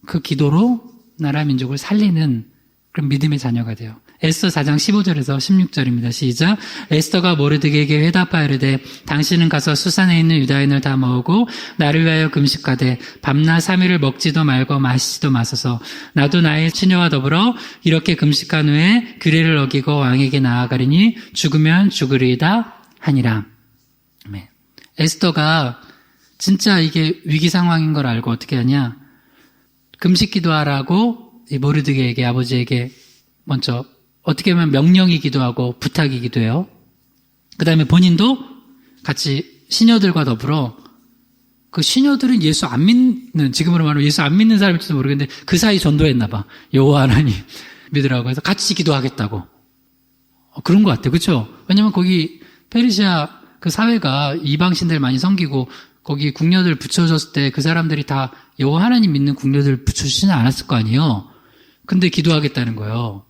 그 기도로 나라 민족을 살리는 그런 믿음의 자녀가 돼요. 에스더 4장 15절에서 16절입니다. 시작. 에스더가 모르드게에게 회답하여 이르되 당신은 가서 수산에 있는 유다인을 다 모으고 나를 위하여 금식하되 밤낮 3일을 먹지도 말고 마시지도 마소서. 나도 나의 치녀와 더불어 이렇게 금식한 후에 규례를 어기고 왕에게 나아가리니 죽으면 죽으리이다 하니라. 에스더가 진짜 이게 위기 상황인 걸 알고 어떻게 하냐? 금식 기도하라고 이 모르드게에게 아버지에게 먼저 어떻게 보면 명령이기도 하고 부탁이기도 해요. 그 다음에 본인도 같이 시녀들과 더불어 그 시녀들은 예수 안 믿는, 지금으로 말하면 예수 안 믿는 사람일지도 모르겠는데 그 사이 전도했나 봐. 여호와 하나님 믿으라고 해서 같이 기도하겠다고. 그런 것 같아요. 그렇죠? 왜냐면 거기 페르시아 그 사회가 이방신들 많이 섬기고 거기 궁녀들 붙여줬을 때 그 사람들이 다 여호와 하나님 믿는 궁녀들 붙여주지는 않았을 거 아니에요. 근데 기도하겠다는 거예요.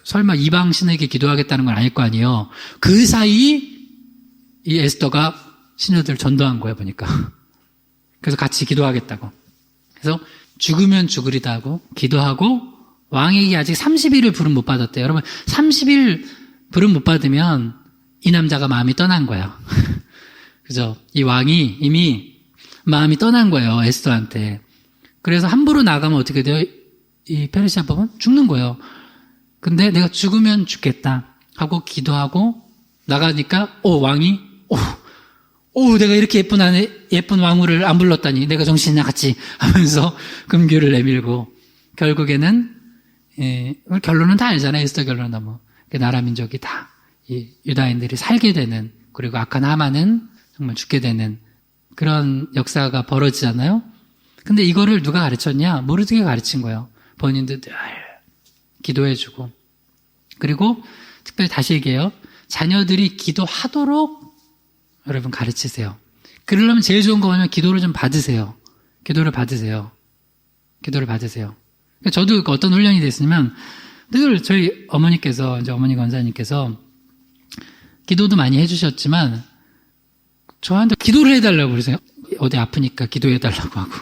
설마 이방신에게 기도하겠다는 건 아닐 거 아니에요. 그 사이 이 에스더가 신녀들 전도한 거예요, 보니까. 그래서 같이 기도하겠다고. 그래서 죽으면 죽으리다 하고 기도하고 왕에게 아직 30일을 부름 못 받았대요. 여러분 30일 부름 못 받으면 이 남자가 마음이 떠난 거예요. 그죠? 이 왕이 이미 마음이 떠난 거예요, 에스더한테. 그래서 함부로 나가면 어떻게 돼요? 이 페르시아 법은 죽는 거예요. 근데 내가 죽으면 죽겠다 하고 기도하고 나가니까 왕이 내가 이렇게 예쁜 왕후를 안 불렀다니 내가 정신이 나갔지 하면서 금규를 내밀고 결국에는 결론은 다 알잖아요. 에스더 결론은 나라 민족이 다 이 유다인들이 살게 되는, 그리고 악한 하만은 정말 죽게 되는 그런 역사가 벌어지잖아요. 근데 이거를 누가 가르쳤냐? 모르드게가 가르친 거예요. 본인도 늘 기도해주고, 그리고 특별히 다시 얘기해요. 자녀들이 기도하도록 여러분 가르치세요. 그러려면 제일 좋은 거 뭐냐면 기도를 좀 받으세요. 기도를 받으세요. 저도 어떤 훈련이 됐으면 늘 저희 어머니께서, 이제 어머니 권사님께서 기도도 많이 해주셨지만 저한테 기도를 해달라고 그러세요. 어디 아프니까 기도해달라고 하고,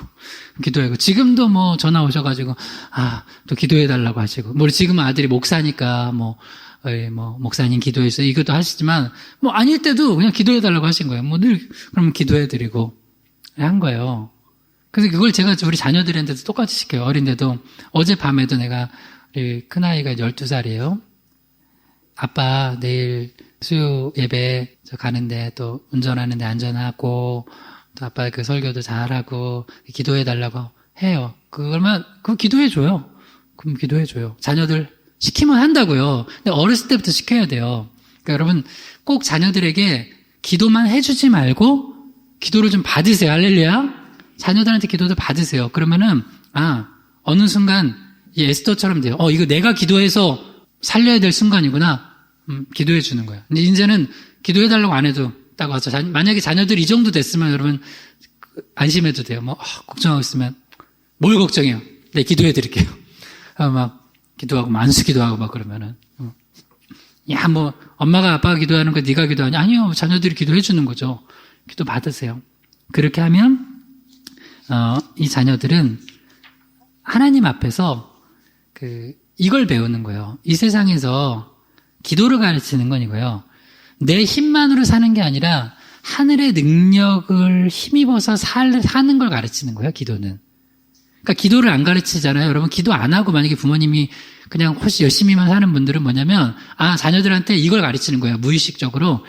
기도하고, 지금도 뭐 전화 오셔가지고, 또 기도해달라고 하시고, 뭐 지금은 아들이 목사니까 목사님 기도해주세요. 이것도 하시지만, 아닐 때도 그냥 기도해달라고 하신 거예요. 늘, 그러면 기도해드리고, 한 거예요. 그래서 그걸 제가 우리 자녀들한테도 똑같이 시켜요. 어린데도, 어젯밤에도 내가, 우리 큰아이가 12살이에요. 아빠, 내일 수요 예배 저 가는데 또 운전하는데 안전하고, 또 아빠 그 설교도 잘하고, 기도해달라고 해요. 그거 기도해줘요. 그럼 기도해줘요. 자녀들 시키면 한다고요. 근데 어렸을 때부터 시켜야 돼요. 그러니까 여러분, 꼭 자녀들에게 기도만 해주지 말고, 기도를 좀 받으세요. 할렐루야. 자녀들한테 기도도 받으세요. 그러면은, 어느 순간, 이 에스더처럼 돼요. 이거 내가 기도해서 살려야 될 순간이구나. 기도해 주는 거예요. 근데 이제는 기도해달라고 안 해도 딱 와서, 만약에 자녀들이 이 정도 됐으면 여러분, 안심해도 돼요. 걱정하고 있으면, 뭘 걱정해요? 네, 기도해 드릴게요. 막, 기도하고, 만수 기도하고 막 그러면은. 엄마가 아빠가 기도하는 거 네가 기도하냐? 아니요, 자녀들이 기도해 주는 거죠. 기도 받으세요. 그렇게 하면, 이 자녀들은 하나님 앞에서 이걸 배우는 거예요. 이 세상에서 기도를 가르치는 건 이거예요. 내 힘만으로 사는 게 아니라 하늘의 능력을 힘입어서 사는 걸 가르치는 거예요, 기도는. 그러니까 기도를 안 가르치잖아요. 여러분, 기도 안 하고 만약에 부모님이 그냥 훨씬 열심히만 사는 분들은 뭐냐면, 자녀들한테 이걸 가르치는 거예요, 무의식적으로.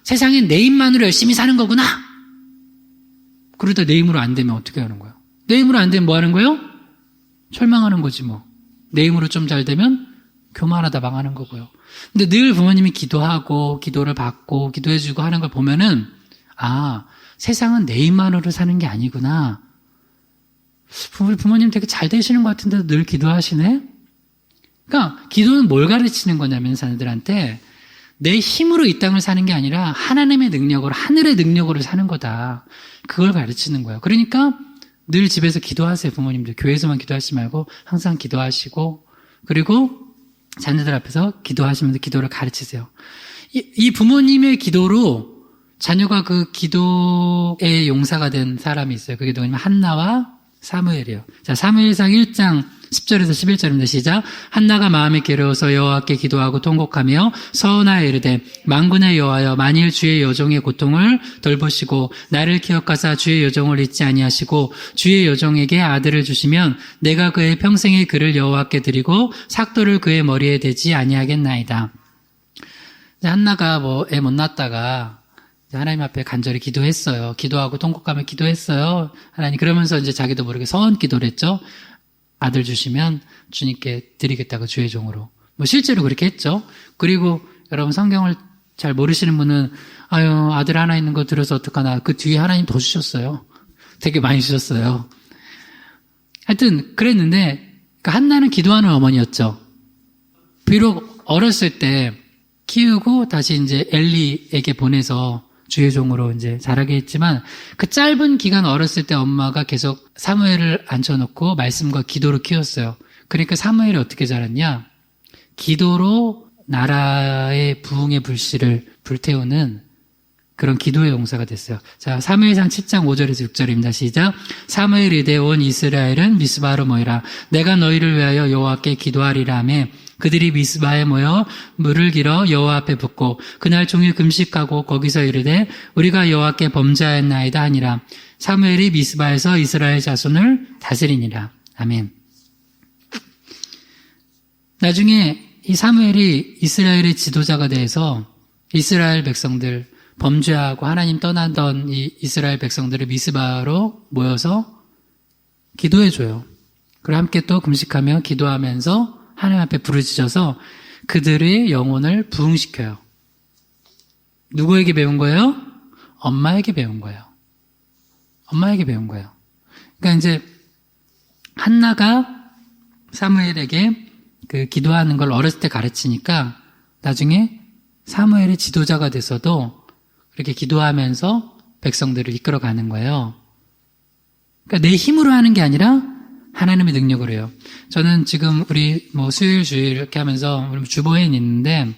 세상엔 내 힘만으로 열심히 사는 거구나! 그러다 내 힘으로 안 되면 어떻게 하는 거예요? 내 힘으로 안 되면 뭐 하는 거예요? 철망하는 거지 뭐. 내 힘으로 좀 잘 되면 교만하다 망하는 거고요. 근데 늘 부모님이 기도하고 기도를 받고 기도해주고 하는 걸 보면은 세상은 내 힘만으로 사는 게 아니구나. 부모님 되게 잘 되시는 것 같은데도 늘 기도하시네? 그러니까 기도는 뭘 가르치는 거냐면 자녀들한테 내 힘으로 이 땅을 사는 게 아니라 하나님의 능력으로, 하늘의 능력으로 사는 거다. 그걸 가르치는 거예요. 그러니까 늘 집에서 기도하세요, 부모님들. 교회에서만 기도하지 말고 항상 기도하시고, 그리고 자녀들 앞에서 기도하시면서 기도를 가르치세요. 이 부모님의 기도로 자녀가 그 기도의 용사가 된 사람이 있어요. 그게 누구냐면 한나와 사무엘이에요. 자, 사무엘상 1장 10절에서 11절입니다. 시작. 한나가 마음이 괴로워서 여호와께 기도하고 통곡하며 서원하여 이르되 만군의 여호와여, 만일 주의 여종의 고통을 돌보시고 나를 기억하사 주의 여종을 잊지 아니하시고 주의 여종에게 아들을 주시면 내가 그의 평생의 그를 여호와께 드리고 삭도를 그의 머리에 대지 아니하겠나이다. 한나가 애 못 낳다가 하나님 앞에 간절히 기도했어요. 기도하고 통곡하며 기도했어요. 하나님, 그러면서 이제 자기도 모르게 서원 기도를 했죠. 아들 주시면 주님께 드리겠다고 주의 종으로. 실제로 그렇게 했죠. 그리고 여러분 성경을 잘 모르시는 분은 아들 하나 있는 거 들어서 어떡하나. 그 뒤에 하나님 더 주셨어요. 되게 많이 주셨어요. 하여튼 그랬는데 한나는 기도하는 어머니였죠. 비록 어렸을 때 키우고 다시 이제 엘리에게 보내서 주의 종으로 이제 자라게 했지만 그 짧은 기간 어렸을 때 엄마가 계속 사무엘을 앉혀놓고 말씀과 기도로 키웠어요. 그러니까 사무엘이 어떻게 자랐냐? 기도로 나라의 부흥의 불씨를 불태우는 그런 기도의 용사가 됐어요. 자, 사무엘상 7장 5절에서 6절입니다. 시작. 사무엘이 이르되 온 이스라엘은 미스바로 모이라. 내가 너희를 위하여 여호와께 기도하리라 하며 그들이 미스바에 모여 물을 길어 여호와 앞에 붓고 그날 종일 금식하고 거기서 이르되 우리가 여호와께 범죄하였나이다 하니라. 사무엘이 미스바에서 이스라엘 자손을 다스리니라. 아멘. 나중에 이 사무엘이 이스라엘의 지도자가 돼서 이스라엘 백성들, 범죄하고 하나님 떠나던 이 이스라엘 백성들을 미스바로 모여서 기도해줘요. 그리고 함께 또 금식하며 기도하면서 하나님 앞에 부르짖어서 그들의 영혼을 부흥시켜요. 누구에게 배운 거예요? 엄마에게 배운 거예요. 엄마에게 배운 거예요. 그러니까 이제 한나가 사무엘에게 그 기도하는 걸 어렸을 때 가르치니까 나중에 사무엘의 지도자가 돼서도 그렇게 기도하면서 백성들을 이끌어가는 거예요. 그러니까 내 힘으로 하는 게 아니라 하나님의 능력으로 해요. 저는 지금 우리 수요일 주일 이렇게 하면서 우리 주보에 있는데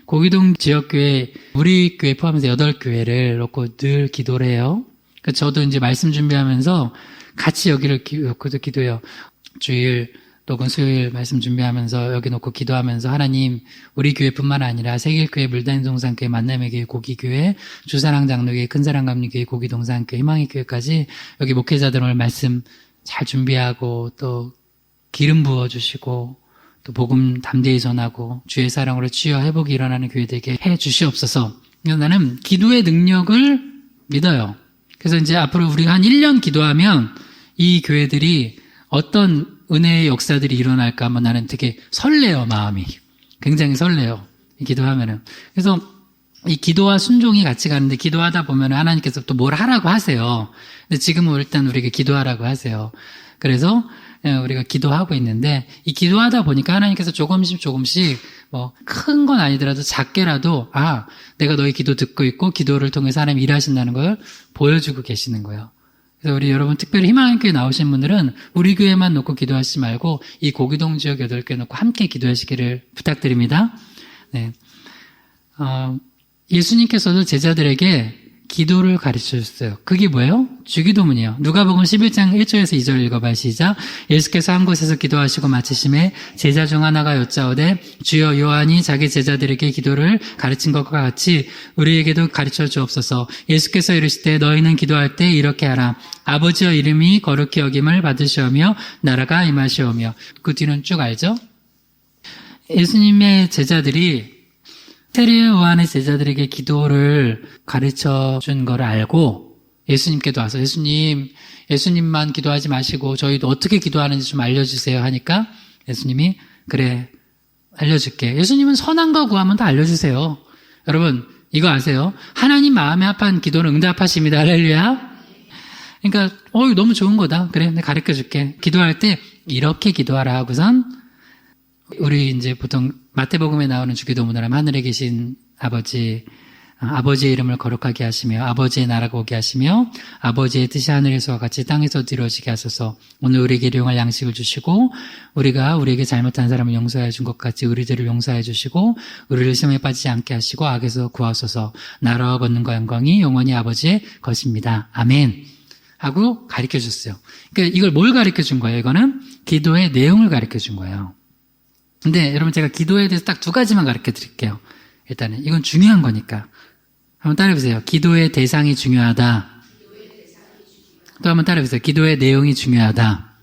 고기동 지역교회 우리 교회 포함해서 8교회를 놓고 늘 기도를 해요. 그래서 저도 이제 말씀 준비하면서 같이 여기를 놓고도 기도해요. 주일 또는 수요일 말씀 준비하면서 여기 놓고 기도하면서 하나님 우리 교회뿐만 아니라 세길교회 물단동산교회 만남의 교회 고기교회 주사랑 장로교회 큰사랑감리교회 고기동산교회 희망의 교회까지 여기 목회자들 오늘 말씀 잘 준비하고 또 기름 부어주시고 또 복음 담대히 전하고 주의 사랑으로 치유와 회복이 일어나는 교회들에게 해 주시옵소서. 나는 기도의 능력을 믿어요. 그래서 이제 앞으로 우리가 한 1년 기도하면 이 교회들이 어떤 은혜의 역사들이 일어날까 하면 나는 되게 설레요, 마음이. 굉장히 설레요. 기도하면은. 그래서 이 기도와 순종이 같이 가는데 기도하다 보면 하나님께서 또 뭘 하라고 하세요. 근데 지금은 일단 우리에게 기도하라고 하세요. 그래서 우리가 기도하고 있는데 이 기도하다 보니까 하나님께서 조금씩 큰 건 아니더라도 작게라도 내가 너의 기도 듣고 있고 기도를 통해서 하나님 일하신다는 걸 보여주고 계시는 거예요. 그래서 우리 여러분 특별히 희망의 교회 나오신 분들은 우리 교회만 놓고 기도하시지 말고 이 고기동 지역 8교회 놓고 함께 기도하시기를 부탁드립니다. 네. 예수님께서도 제자들에게 기도를 가르쳐 줬어요. 그게 뭐예요? 주기도문이에요. 누가복음 11장 1절에서 2절 읽어봐요. 시작. 예수께서 한 곳에서 기도하시고 마치심에 제자 중 하나가 여짜오되 주여 요한이 자기 제자들에게 기도를 가르친 것과 같이 우리에게도 가르쳐 주옵소서. 예수께서 이르시되 너희는 기도할 때 이렇게 하라. 아버지여 이름이 거룩히 여김을 받으시오며 나라가 임하시오며. 그 뒤는 쭉 알죠? 예수님의 제자들이 테리의 요한의 제자들에게 기도를 가르쳐 준 걸 알고 예수님께도 와서 예수님만 기도하지 마시고 저희도 어떻게 기도하는지 좀 알려주세요 하니까 예수님이 그래 알려줄게. 예수님은 선한 거 구하면 다 알려주세요. 여러분 이거 아세요? 하나님 마음에 합한 기도는 응답하십니다. 할렐루야. 그러니까 너무 좋은 거다. 그래 내가 가르쳐줄게. 기도할 때 이렇게 기도하라 하고선 우리 이제 보통 마태복음에 나오는 주기도문을 하면 하늘에 계신 아버지의 이름을 거룩하게 하시며 아버지의 나라가 오게 하시며 아버지의 뜻이 하늘에서와 같이 땅에서도 이루어지게 하소서. 오늘 우리에게 일용할 양식을 주시고 우리가 우리에게 잘못한 사람을 용서해 준 것 같이 우리들을 용서해 주시고 우리를 시험에 빠지지 않게 하시고 악에서 구하소서. 나라와 권능과 영광이 영원히 아버지의 것입니다. 아멘 하고 가르쳐 줬어요. 그러니까 이걸 뭘 가르쳐 준 거예요? 이거는 기도의 내용을 가르쳐 준 거예요. 근데 여러분 제가 기도에 대해서 딱 2가지만 가르쳐 드릴게요. 일단은 이건 중요한 거니까 한번 따라해보세요. 기도의 대상이 중요하다. 또 한번 따라해보세요. 기도의 내용이 중요하다.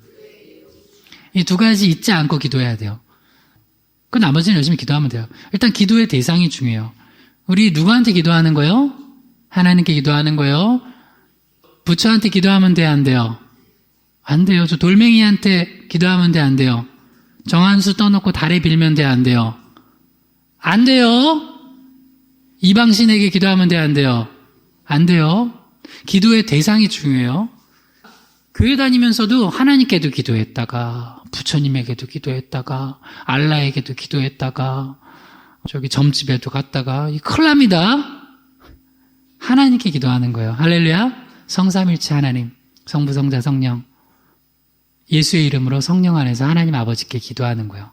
이 2가지 잊지 않고 기도해야 돼요. 그 나머지는 열심히 기도하면 돼요. 일단 기도의 대상이 중요해요. 우리 누구한테 기도하는 거예요? 하나님께 기도하는 거예요? 부처한테 기도하면 돼요? 안 돼요? 안 돼요. 저 돌멩이한테 기도하면 돼요? 안 돼요? 정한수 떠놓고 달에 빌면 돼요? 안 돼요? 안 돼요? 이방신에게 기도하면 돼요? 안 돼요? 안 돼요? 기도의 대상이 중요해요. 교회 다니면서도 하나님께도 기도했다가 부처님에게도 기도했다가 알라에게도 기도했다가 저기 점집에도 갔다가 큰일 납니다. 하나님께 기도하는 거예요. 할렐루야. 성삼일체 하나님, 성부, 성자, 성령, 예수의 이름으로 성령 안에서 하나님 아버지께 기도하는 거예요.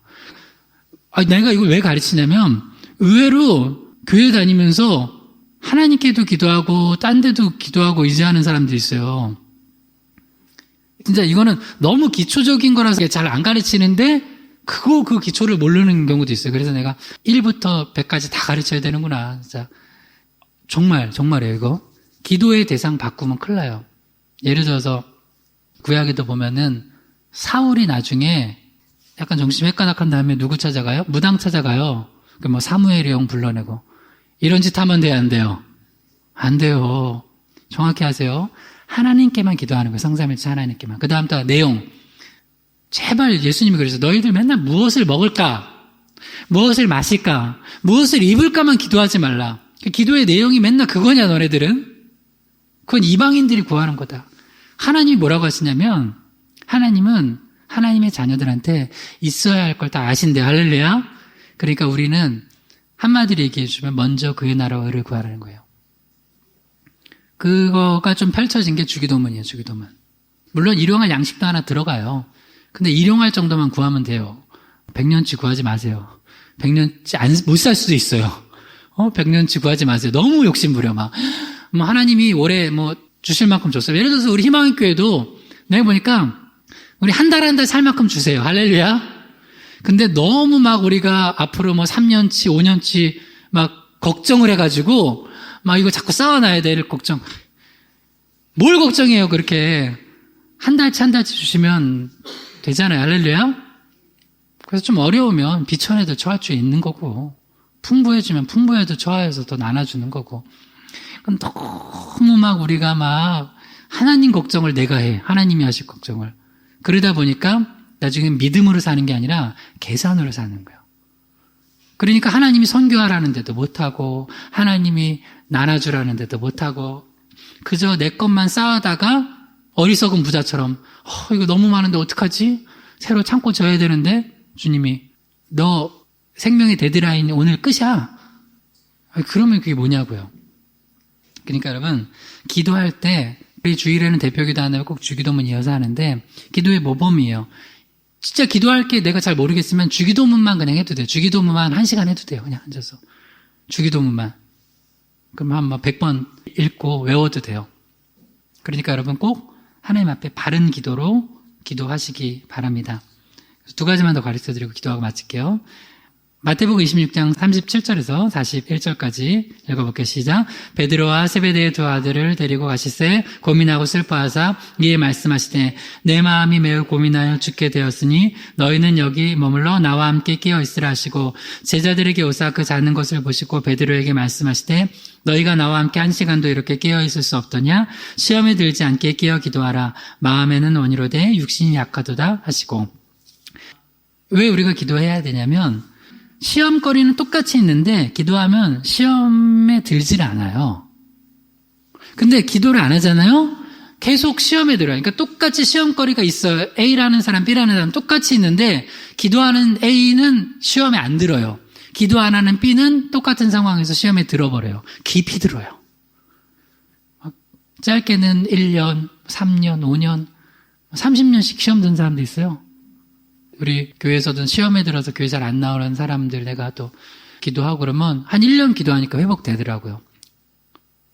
내가 이걸 왜 가르치냐면 의외로 교회 다니면서 하나님께도 기도하고 딴 데도 기도하고 의지하는 사람들이 있어요. 진짜 이거는 너무 기초적인 거라서 잘 안 가르치는데 그 기초를 모르는 경우도 있어요. 그래서 내가 1부터 100까지 다 가르쳐야 되는구나. 진짜 정말이에요 이거. 기도의 대상 바꾸면 큰일 나요. 예를 들어서 구약에도 보면은 사울이 나중에 약간 정신이 헷가닥한 다음에 누구 찾아가요? 무당 찾아가요. 사무엘의 영 불러내고. 이런 짓 하면 돼요? 안 돼요? 안 돼요. 정확히 하세요. 하나님께만 기도하는 거예요. 성삼일체 하나님께만. 그 다음 또 내용. 제발 예수님이 그러세요. 너희들 맨날 무엇을 먹을까? 무엇을 마실까? 무엇을 입을까만 기도하지 말라. 기도의 내용이 맨날 그거냐 너네들은? 그건 이방인들이 구하는 거다. 하나님이 뭐라고 하시냐면 하나님은 하나님의 자녀들한테 있어야 할 걸 다 아신대요. 할렐루야. 그러니까 우리는 한마디로 얘기해 주면 먼저 그의 나라와 의를 구하라는 거예요. 그거가 좀 펼쳐진 게 주기도문이에요. 주기도문. 물론 일용할 양식도 하나 들어가요. 근데 일용할 정도만 구하면 돼요. 100년치 구하지 마세요. 100년치 못 살 수도 있어요. 100년치 구하지 마세요. 너무 욕심부려 막. 뭐 하나님이 올해 뭐 주실 만큼 줬어요. 예를 들어서 우리 희망의 교회도 내가 보니까 우리 한 달 살 만큼 주세요. 할렐루야. 근데 너무 막 우리가 앞으로 뭐 3년치, 5년치 막 걱정을 해가지고 막 이거 자꾸 쌓아놔야 될 걱정. 뭘 걱정해요, 그렇게. 한 달치 주시면 되잖아요. 할렐루야. 그래서 좀 어려우면 비천에도 처할 수 있는 거고, 풍부해지면 풍부해도 처하여서 더 나눠주는 거고. 그럼 너무 막 우리가 막 하나님 걱정을 내가 해. 하나님이 하실 걱정을. 그러다 보니까 나중에 믿음으로 사는 게 아니라 계산으로 사는 거예요. 그러니까 하나님이 선교하라는 데도 못하고 하나님이 나눠주라는 데도 못하고 그저 내 것만 쌓아다가 어리석은 부자처럼 이거 너무 많은데 어떡하지? 새로 창고 져야 되는데 주님이 너 생명의 데드라인이 오늘 끝이야. 그러면 그게 뭐냐고요. 그러니까 여러분 기도할 때 우리 주일에는 대표기도 하나요? 꼭 주기도문 이어서 하는데 기도의 모범이에요. 진짜 기도할 게 내가 잘 모르겠으면 주기도문만 그냥 해도 돼요. 주기도문만 1시간 해도 돼요. 그냥 앉아서. 주기도문만. 그럼 한 100번 읽고 외워도 돼요. 그러니까 여러분 꼭 하나님 앞에 바른 기도로 기도하시기 바랍니다. 두 가지만 더 가르쳐 드리고 기도하고 마칠게요. 마태복음 26장 37절에서 41절까지 읽어볼게요. 시작. 베드로와 세베대의 두 아들을 데리고 가시세 고민하고 슬퍼하사 이에 말씀하시되 내 마음이 매우 고민하여 죽게 되었으니 너희는 여기 머물러 나와 함께 깨어 있으라 하시고 제자들에게 오사 그 자는 것을 보시고 베드로에게 말씀하시되 너희가 나와 함께 1시간도 이렇게 깨어 있을 수 없더냐 시험에 들지 않게 깨어 기도하라 마음에는 원이로되 육신이 약하도다 하시고. 왜 우리가 기도해야 되냐면 시험거리는 똑같이 있는데 기도하면 시험에 들질 않아요. 근데 기도를 안 하잖아요? 계속 시험에 들어요. 그러니까 똑같이 시험거리가 있어요. A라는 사람, B라는 사람 똑같이 있는데 기도하는 A는 시험에 안 들어요. 기도 안 하는 B는 똑같은 상황에서 시험에 들어버려요. 깊이 들어요. 짧게는 1년, 3년, 5년, 30년씩 시험 든 사람도 있어요. 우리 교회에서도 시험에 들어서 교회 잘 안 나오는 사람들 내가 또 기도하고 그러면 한 1년 기도하니까 회복되더라고요.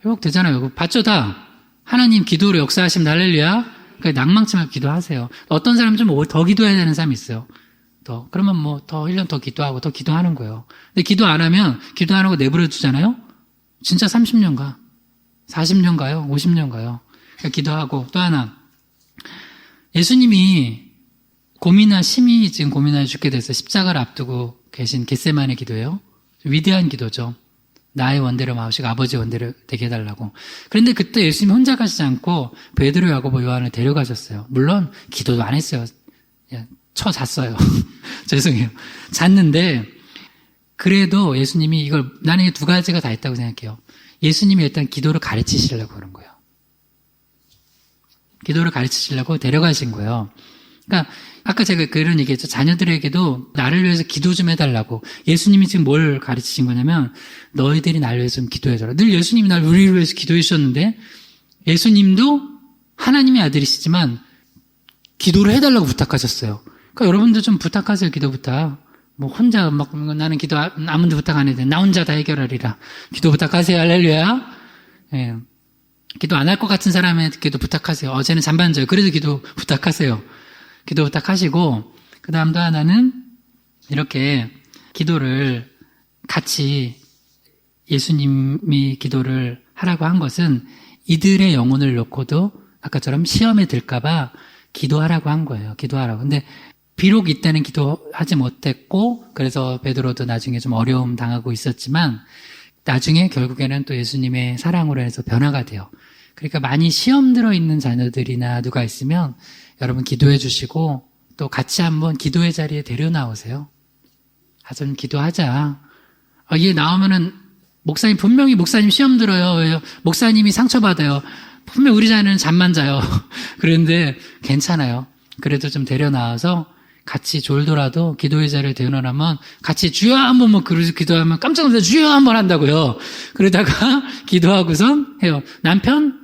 회복되잖아요. 봤죠 다. 하나님 기도로 역사하시면 할렐루야. 그러니까 낭망치 말고 기도하세요. 어떤 사람은 좀 더 기도해야 되는 사람이 있어요. 그러면 뭐 더 1년 더 기도하고 더 기도하는 거예요. 근데 기도 안 하면 기도 안 하고 내버려 두잖아요. 진짜 30년 가. 40년 가요. 50년 가요. 그러니까 기도하고 또 하나. 예수님이 심히 지금 고민하여 죽게 돼서 십자가를 앞두고 계신 겟세마네 기도예요. 위대한 기도죠. 나의 원대로 마시고 아버지의 원대로 되게 해달라고. 그런데 그때 예수님이 혼자 가시지 않고 베드로, 야고보, 요한을 데려가셨어요. 물론 기도도 안 했어요. 그냥 잤어요. 죄송해요. 잤는데 그래도 예수님이 이걸 나는 두 가지가 다 있다고 생각해요. 예수님이 일단 기도를 가르치시려고 그런 거예요. 기도를 가르치시려고 데려가신 거예요. 그러니까 아까 제가 그런 얘기했죠. 자녀들에게도 나를 위해서 기도 좀 해달라고. 예수님이 지금 뭘 가르치신 거냐면 너희들이 나를 위해서 좀 기도해줘라. 늘 예수님이 우리를 위해서 기도해 주셨는데 예수님도 하나님의 아들이시지만 기도를 해달라고 부탁하셨어요. 그러니까 여러분도 좀 부탁하세요. 기도 부탁. 뭐 혼자 막 나는 기도 아무도 부탁 안 해도 돼. 나 혼자 다 해결하리라. 기도 부탁하세요. 할렐루야. 예. 기도 안 할 것 같은 사람한테 기도 부탁하세요. 어제는 잠 자요. 그래도 기도 부탁하세요. 기도 부탁하시고 그 다음 또 하나는 이렇게 기도를 같이 예수님이 기도를 하라고 한 것은 이들의 영혼을 놓고도 아까처럼 시험에 들까봐 기도하라고 한 거예요. 기도하라고. 근데 비록 이때는 기도하지 못했고 그래서 베드로도 나중에 좀 어려움 당하고 있었지만 나중에 결국에는 또 예수님의 사랑으로 해서 변화가 돼요. 그러니까 많이 시험 들어있는 자녀들이나 누가 있으면 여러분 기도해 주시고 또 같이 한번 기도의 자리에 데려나오세요. 좀 기도하자. 얘 나오면은 분명히 목사님 시험 들어요. 목사님이 상처받아요. 분명 우리 자녀는 잠만 자요. 그런데 괜찮아요. 그래도 좀 데려 나와서 같이 졸더라도 기도 의자를 대놓으라면 같이 주여 한번 뭐 그러지 기도하면 깜짝 놀라서 주여 한번 한다고요. 그러다가 기도하고선 해요. 남편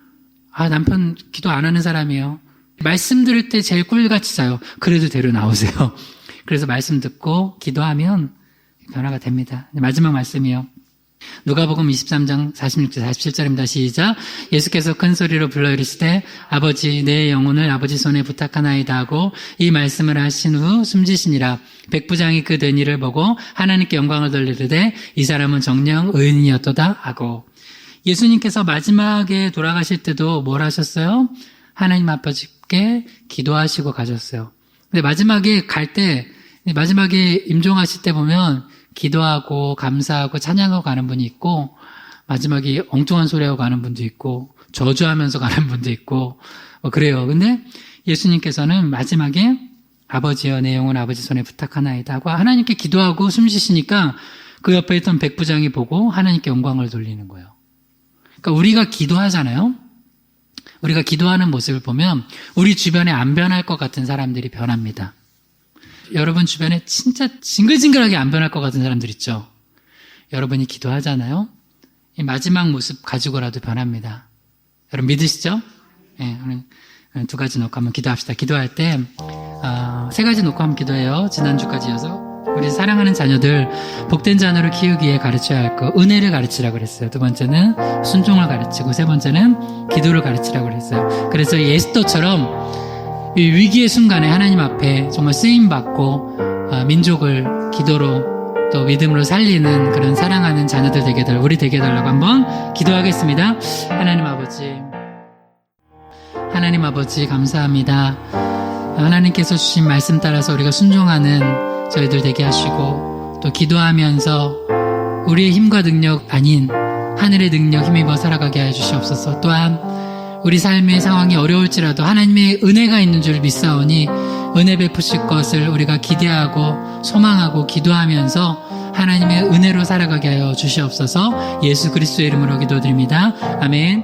기도 안 하는 사람이에요. 말씀 들을 때 제일 꿀같이 자요. 그래도 데려 나오세요. 그래서 말씀 듣고 기도하면 변화가 됩니다. 마지막 말씀이요. 누가복음 23장 46절 47절입니다. 시작. 예수께서 큰 소리로 불러 이르시되 아버지 내 영혼을 아버지 손에 부탁하나이다 하고 이 말씀을 하신 후 숨지시니라. 백부장이 그 된 일을 보고 하나님께 영광을 돌리되 이 사람은 정녕 의인이었도다 하고. 예수님께서 마지막에 돌아가실 때도 뭘 하셨어요? 하나님 아버지께 기도하시고 가셨어요. 근데 마지막에 갈 때 마지막에 임종하실 때 보면 기도하고 감사하고 찬양하고 가는 분이 있고 마지막에 엉뚱한 소리하고 가는 분도 있고 저주하면서 가는 분도 있고 뭐 그래요. 근데 예수님께서는 마지막에 아버지여 내 영혼 아버지 손에 부탁하나이다 하고 하나님께 기도하고 숨 쉬시니까 그 옆에 있던 백부장이 보고 하나님께 영광을 돌리는 거예요. 그러니까 우리가 기도하잖아요. 우리가 기도하는 모습을 보면 우리 주변에 안 변할 것 같은 사람들이 변합니다. 여러분 주변에 진짜 징글징글하게 안 변할 것 같은 사람들 있죠? 여러분이 기도하잖아요? 이 마지막 모습 가지고라도 변합니다. 여러분 믿으시죠? 네, 오늘 두 가지 놓고 한번 기도합시다. 기도할 때, 세 가지 놓고 한번 기도해요. 지난주까지 이어서. 우리 사랑하는 자녀들, 복된 자녀를 키우기에 가르쳐야 할 거, 은혜를 가르치라고 그랬어요. 두 번째는 순종을 가르치고, 세 번째는 기도를 가르치라고 그랬어요. 그래서 이 에스더처럼 이 위기의 순간에 하나님 앞에 정말 쓰임받고 민족을 기도로 또 믿음으로 살리는 그런 사랑하는 자녀들 되게 우리 되게 해달라고 한번 기도하겠습니다. 하나님 아버지 감사합니다. 하나님께서 주신 말씀 따라서 우리가 순종하는 저희들 되게 하시고 또 기도하면서 우리의 힘과 능력 아닌 하늘의 능력 힘입어 살아가게 해 주시옵소서. 또한 우리 삶의 상황이 어려울지라도 하나님의 은혜가 있는 줄 믿사오니 은혜 베푸실 것을 우리가 기대하고 소망하고 기도하면서 하나님의 은혜로 살아가게 하여 주시옵소서. 예수 그리스도의 이름으로 기도드립니다. 아멘.